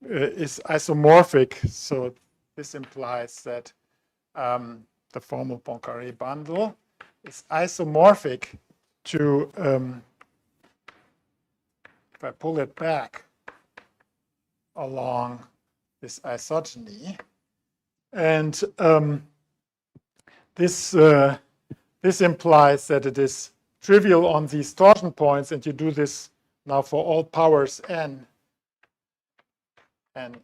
is isomorphic. So this implies that the formal Poincaré bundle is isomorphic to, if I pull it back along this isogeny, and this implies that it is trivial on these torsion points, and you do this now for all powers n, and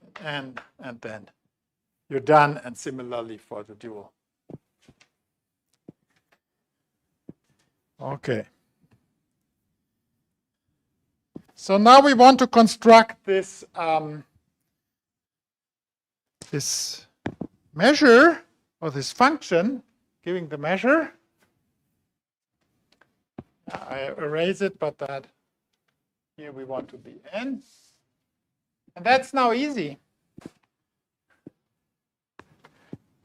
then you're done, and similarly for the dual. Okay. So now we want to construct this this measure, or this function giving the measure. I erase it, but that here we want to be n. And that's now easy,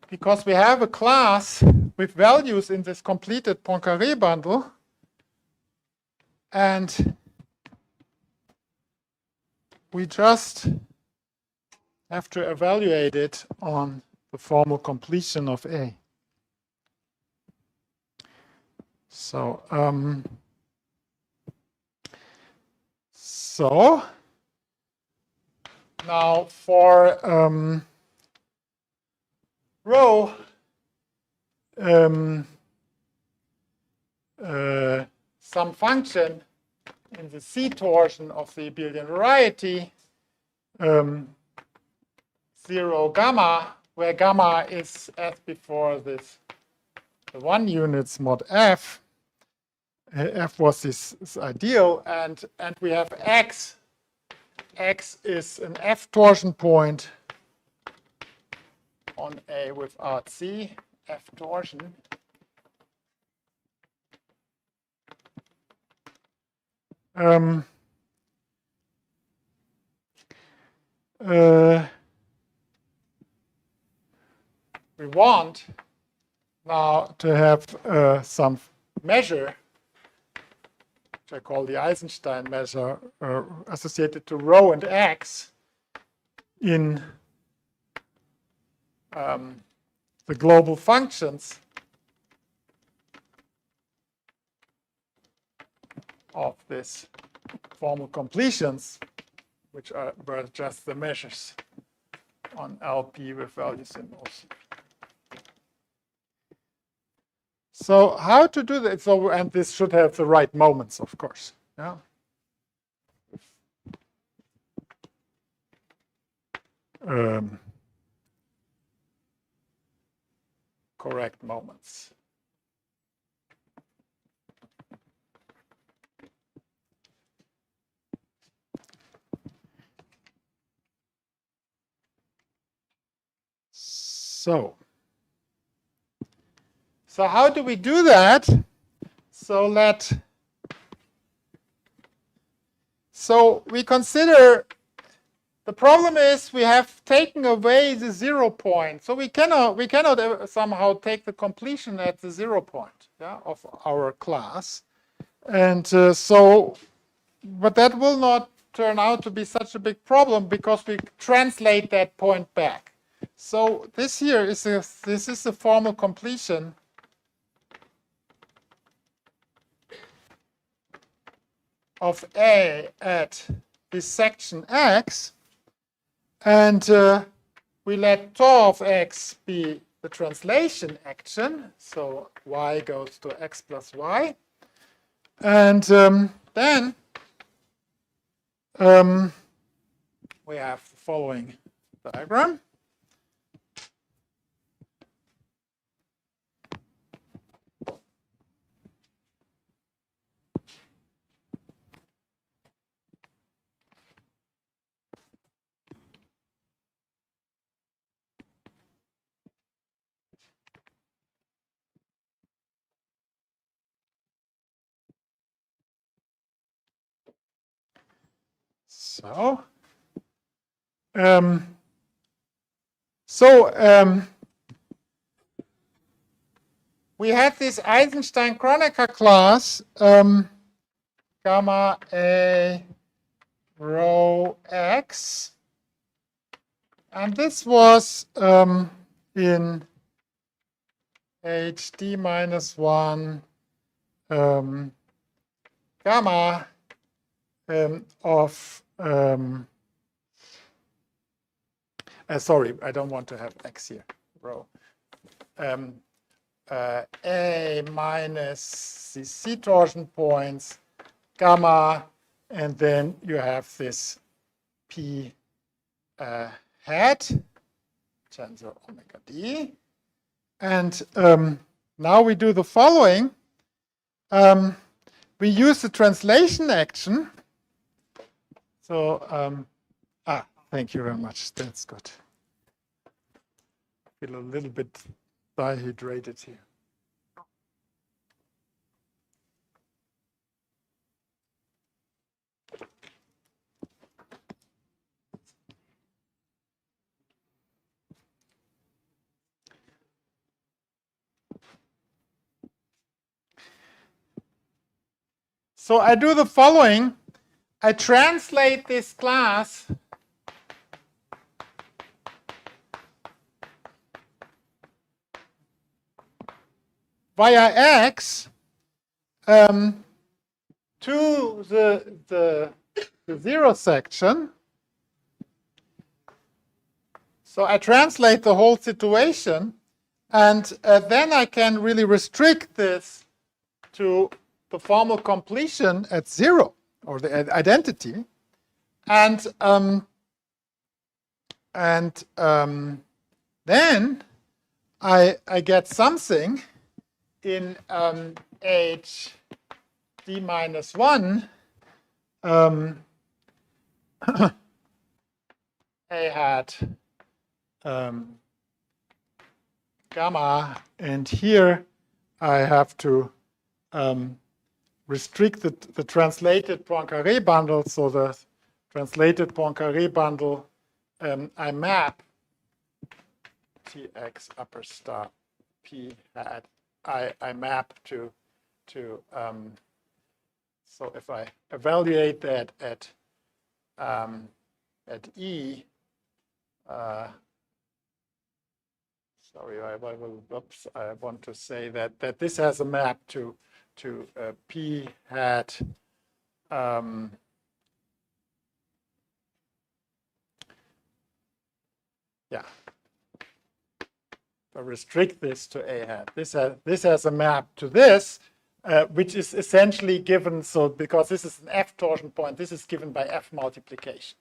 because we have a class with values in this completed Poincaré bundle, and we just have to evaluate it on the formal completion of A. So, now for rho, some function in the C torsion of the abelian variety, 0 gamma, where gamma is, as before, this the 1 units mod f. F was this ideal, and we have x. X is an F torsion point on A with RC, F torsion. We want now to have some measure, which I call the Eisenstein measure, associated to rho and x in the global functions of this formal completions, which were just the measures on LP with value symbols. So how to do that? So, and this should have the right moments, of course. Yeah. Correct moments. So how do we do that? So we consider, the problem is we have taken away the 0 point. So we cannot somehow take the completion at the 0 point, yeah, of our class. And but that will not turn out to be such a big problem, because we translate that point back. So this here is this is the formal completion of A at this section X, and we let tau of X be the translation action. So y goes to x plus y. And then we have the following diagram. So, we have this Eisenstein-Kronecker class, gamma A rho x. And this was in HD minus 1 gamma of, sorry, I don't want to have x here, rho. A minus the C torsion points, gamma, and then you have this P hat, tensor omega d. And now we do the following. We use the translation action. So, thank you very much. That's good. Feel a little bit dehydrated here. So I do the following. I translate this class via x to the zero section. So I translate the whole situation, and then I can really restrict this to the formal completion at 0, or the identity. And then I get something in h d minus 1 a hat gamma, and here I have to restrict the translated Poincaré bundle. So the translated Poincaré bundle, I map Tx upper star P hat. I map to so if I evaluate that at E, sorry, I want to say that this has a map to P hat yeah. I restrict this to A hat. This has a map to this, which is essentially given, so because this is an F torsion point, this is given by F multiplication.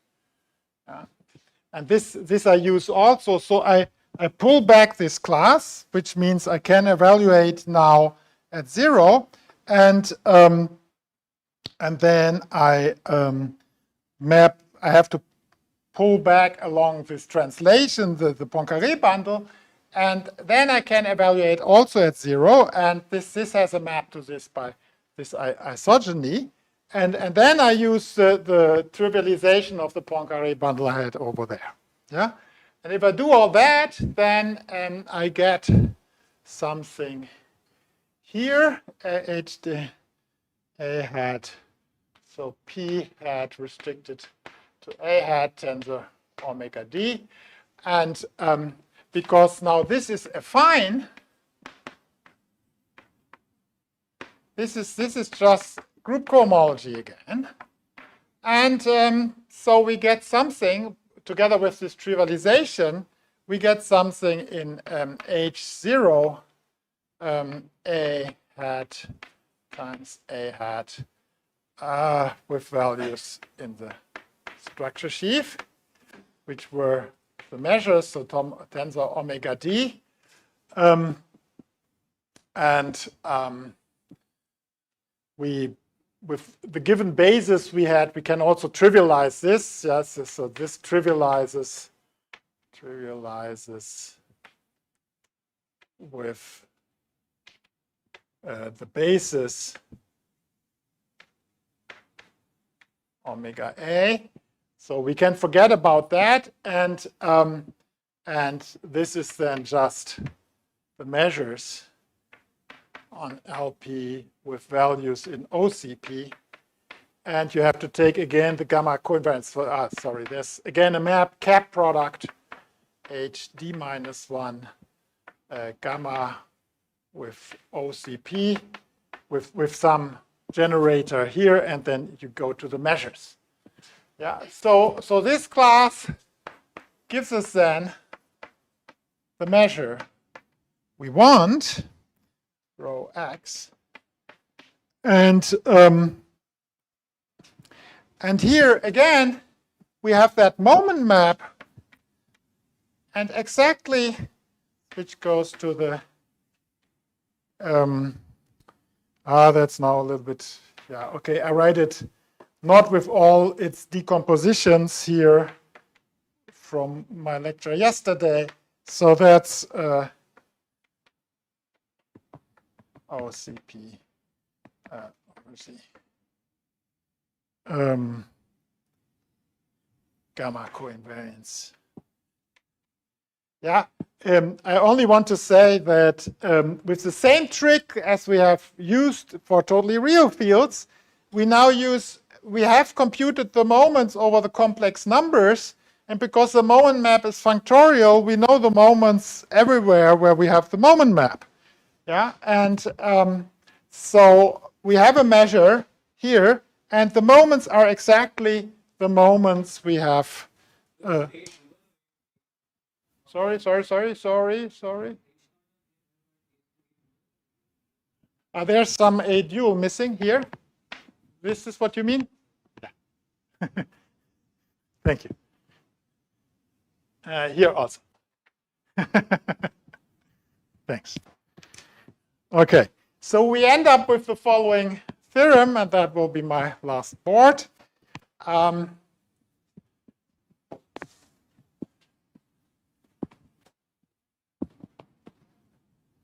And this I use also, so I pull back this class, which means I can evaluate now at 0, and then I map, I have to pull back along this translation, the Poincaré bundle, and then I can evaluate also at 0, and this has a map to this by this isogeny, and then I use the trivialization of the Poincaré bundle I had over there. Yeah, and if I do all that, then I get something here, HD A hat, so P hat restricted to A hat tensor omega d, and because now this is affine, this is just group cohomology again, and so we get something together with this trivialization, we get something in H0 A hat times A hat with values in the structure sheaf, which were the measures, so tensor omega d. We, with the given basis we had, we can also trivialize this. Yes, so this trivializes with the basis omega A. So we can forget about that, and this is then just the measures on LP with values in OCP. And you have to take again the gamma covariance for sorry, there's again a map cap product HD minus 1 gamma with OCP with some generator here, and then you go to the measures. Yeah, so this class gives us then the measure we want, rho x, and here again we have that moment map, and exactly, which goes to the that's now a little bit, yeah, okay, I write it not with all its decompositions here from my lecture yesterday. So that's OCP, gamma coinvariance. Yeah, I only want to say that with the same trick as we have used for totally real fields, we have computed the moments over the complex numbers, and because the moment map is functorial, we know the moments everywhere where we have the moment map. Yeah, and so we have a measure here, and the moments are exactly the moments we have. Sorry. Are there some a dual missing here? This is what you mean? Yeah. Thank you. Here also. Thanks. Okay, so we end up with the following theorem, and that will be my last board.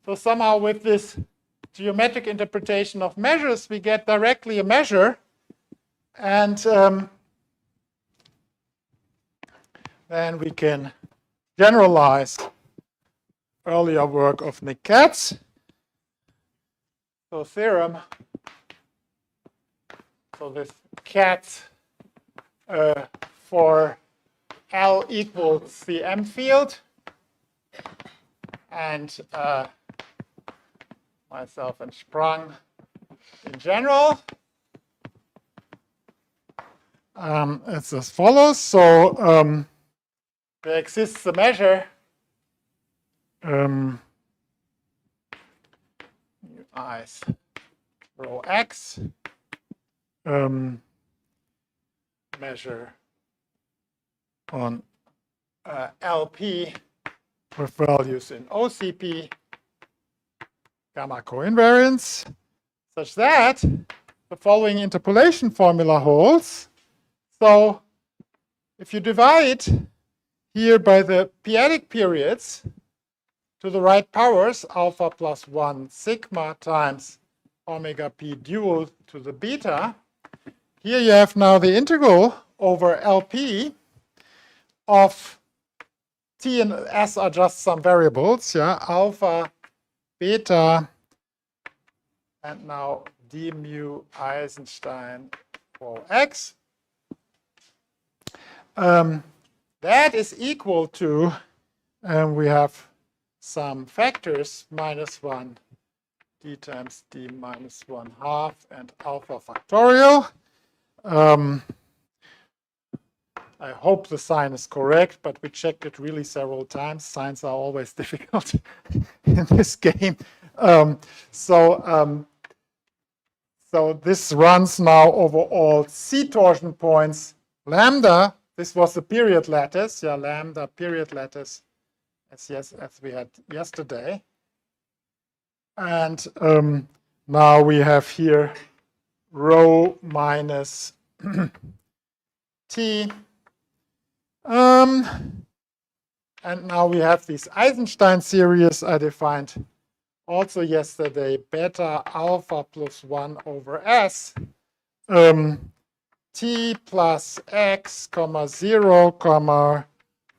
So somehow with this geometric interpretation of measures, we get directly a measure, and then we can generalize earlier work of Nick Katz. So theorem, so this Katz for L equals the M field, and myself and Sprung in general. It's as follows. So there exists a measure i's rho x measure on LP with values in OCP gamma coinvariance, such that the following interpolation formula holds. So if you divide here by the p-adic periods to the right powers, alpha plus 1 sigma times omega p dual to the beta, here you have now the integral over LP of t and s are just some variables, yeah, alpha, beta, and now d mu Eisenstein rho x. That is equal to, we have some factors, -1 d times d minus 1/2 and alpha factorial. I hope the sign is correct, but we checked it really several times. Signs are always difficult in this game. So this runs now over all C torsion points. Lambda, this was the period lattice, yeah, lambda period lattice, as we had yesterday. And now we have here rho minus T. And now we have this Eisenstein series I defined also yesterday, beta alpha plus 1 over S, T plus X, comma 0, comma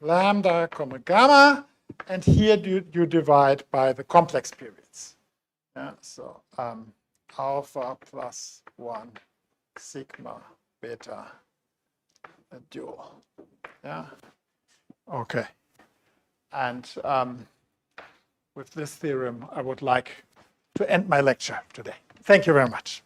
lambda, comma gamma. And here you divide by the complex periods. Yeah, so alpha plus 1 sigma beta dual. Yeah. Okay. And with this theorem, I would like to end my lecture today. Thank you very much.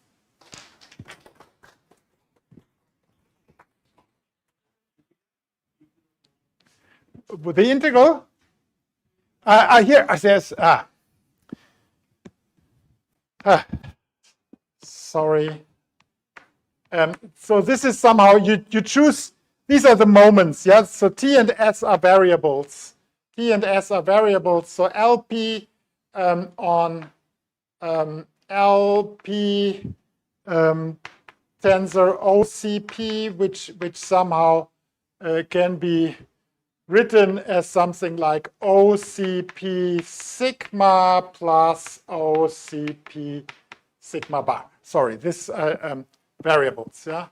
With the integral, here it says, sorry. So this is somehow, you choose, these are the moments, yeah? So T and S are variables. T and S are variables, so LP on LP tensor OCP, which somehow can be written as something like OCP sigma plus OCP sigma bar. Sorry, this variables, yeah.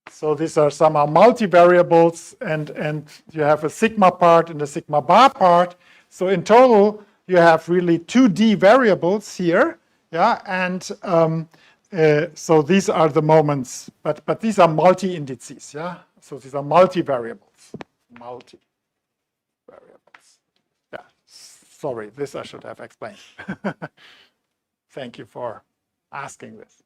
So these are somehow multivariables, and you have a sigma part and a sigma bar part. So in total, you have really 2D variables here, yeah. And so these are the moments, but these are multi-indices, yeah. So these are multivariables. Multi-variables. Yeah, sorry, this I should have explained. Thank you for asking this.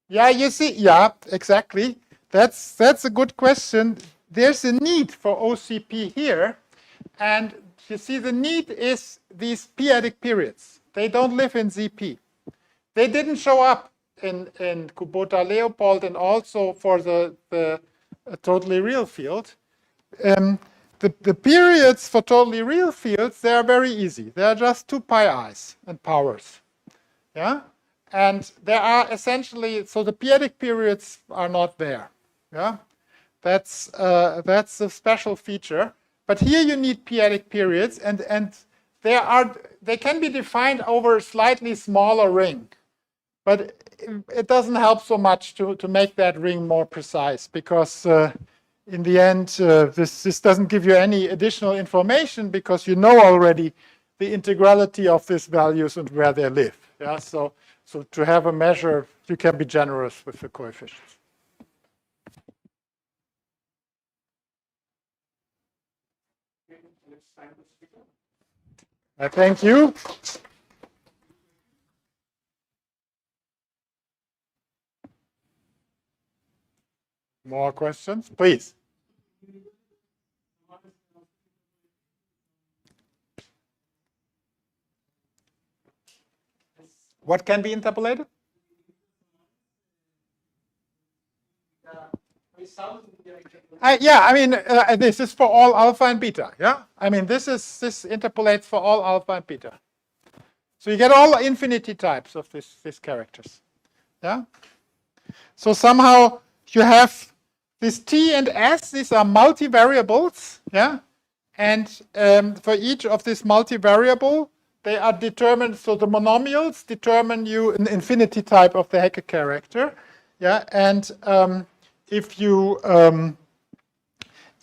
Yeah, you see, yeah, exactly. That's a good question. There's a need for OCP here, and you see the need is these p-adic periods. They don't live in ZP. They didn't show up in Kubota-Leopold and also for the totally real field. The periods for totally real fields, they are very easy. They are just 2 pi i's and powers. Yeah? And there are essentially, so the p-adic periods are not there. Yeah? That's a special feature. But here you need p-adic periods, and they can be defined over a slightly smaller ring. But it doesn't help so much to make that ring more precise, because in the end, this doesn't give you any additional information, because you know already the integrality of these values and where they live. Yeah, so to have a measure, you can be generous with the coefficients. Thank you. More questions, please. What can be interpolated? Yeah, I mean, this is for all alpha and beta. Yeah, I mean, this interpolates for all alpha and beta. So you get all infinity types of these characters. Yeah. So somehow you have this T and S. These are multivariables. Yeah, and for each of these multivariable, they are determined. So the monomials determine you an infinity type of the Hecke character. Yeah, and if you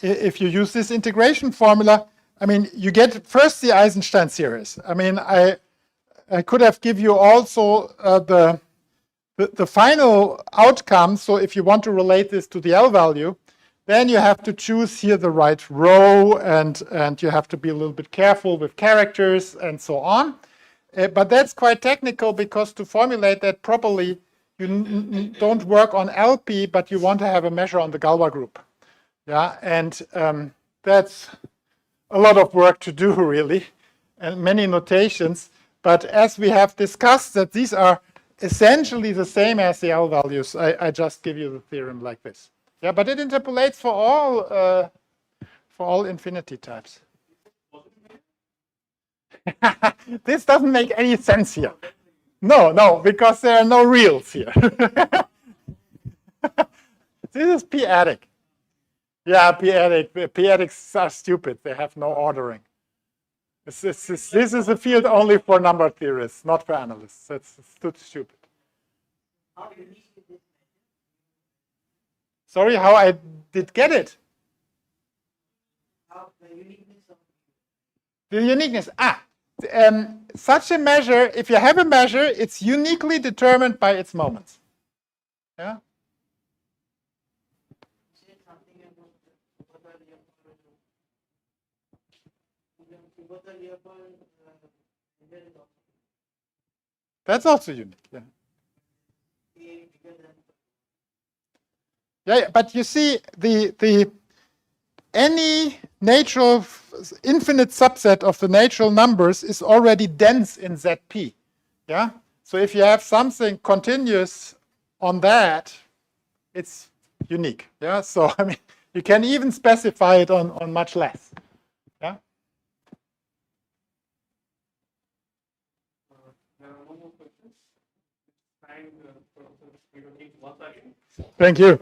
use this integration formula, I mean, you get first the Eisenstein series. I mean, I could have given you also the final outcome. So if you want to relate this to the L value, then you have to choose here the right row, and you have to be a little bit careful with characters and so on. But that's quite technical, because to formulate that properly, you don't work on LP, but you want to have a measure on the Galois group. Yeah, and that's a lot of work to do, really, and many notations. But as we have discussed, that these are essentially the same as the L values, I just give you the theorem like this. Yeah, but it interpolates for all infinity types. This doesn't make any sense here. No, because there are no reals here. This is p-adic. Yeah, p-adic. P-adics are stupid. They have no ordering. This is a field only for number theorists, not for analysts. That's stupid. Sorry, how I did get it? The uniqueness. Such a measure, if you have a measure, it's uniquely determined by its moments. Yeah. That's also unique. Yeah. Yeah, but you see, any natural infinite subset of the natural numbers is already dense in ZP. Yeah. So if you have something continuous on that, it's unique. Yeah. So I mean, you can even specify it on much less. Yeah. There are no more questions. Thank Professor Tiwari once again. Thank you.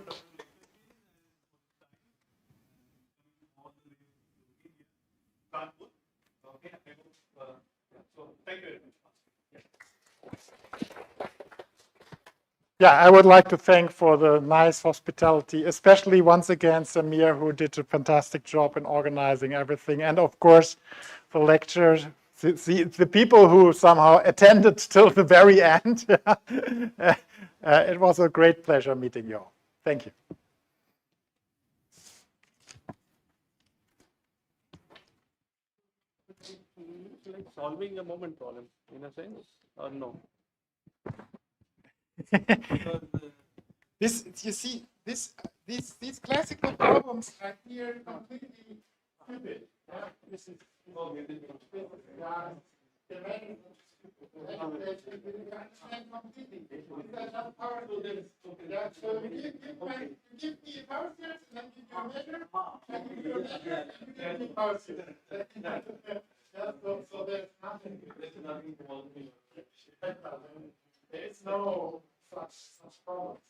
Kanpur. Okay. So thank you very much. Yeah, I would like to thank for the nice hospitality, especially once again Samir, who did a fantastic job in organizing everything, and of course the lecture, the people who somehow attended till the very end. It was a great pleasure meeting you all. Thank you. It's like solving a moment problem in a sense, or no? Because This, you see, these classical problems are here completely stupid. Yeah, this is give me a power series, and then give you a measure, and give you a measure, and you give me a power series. Yeah, so there's nothing. There is no such problems.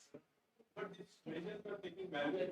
but these measures are taking value.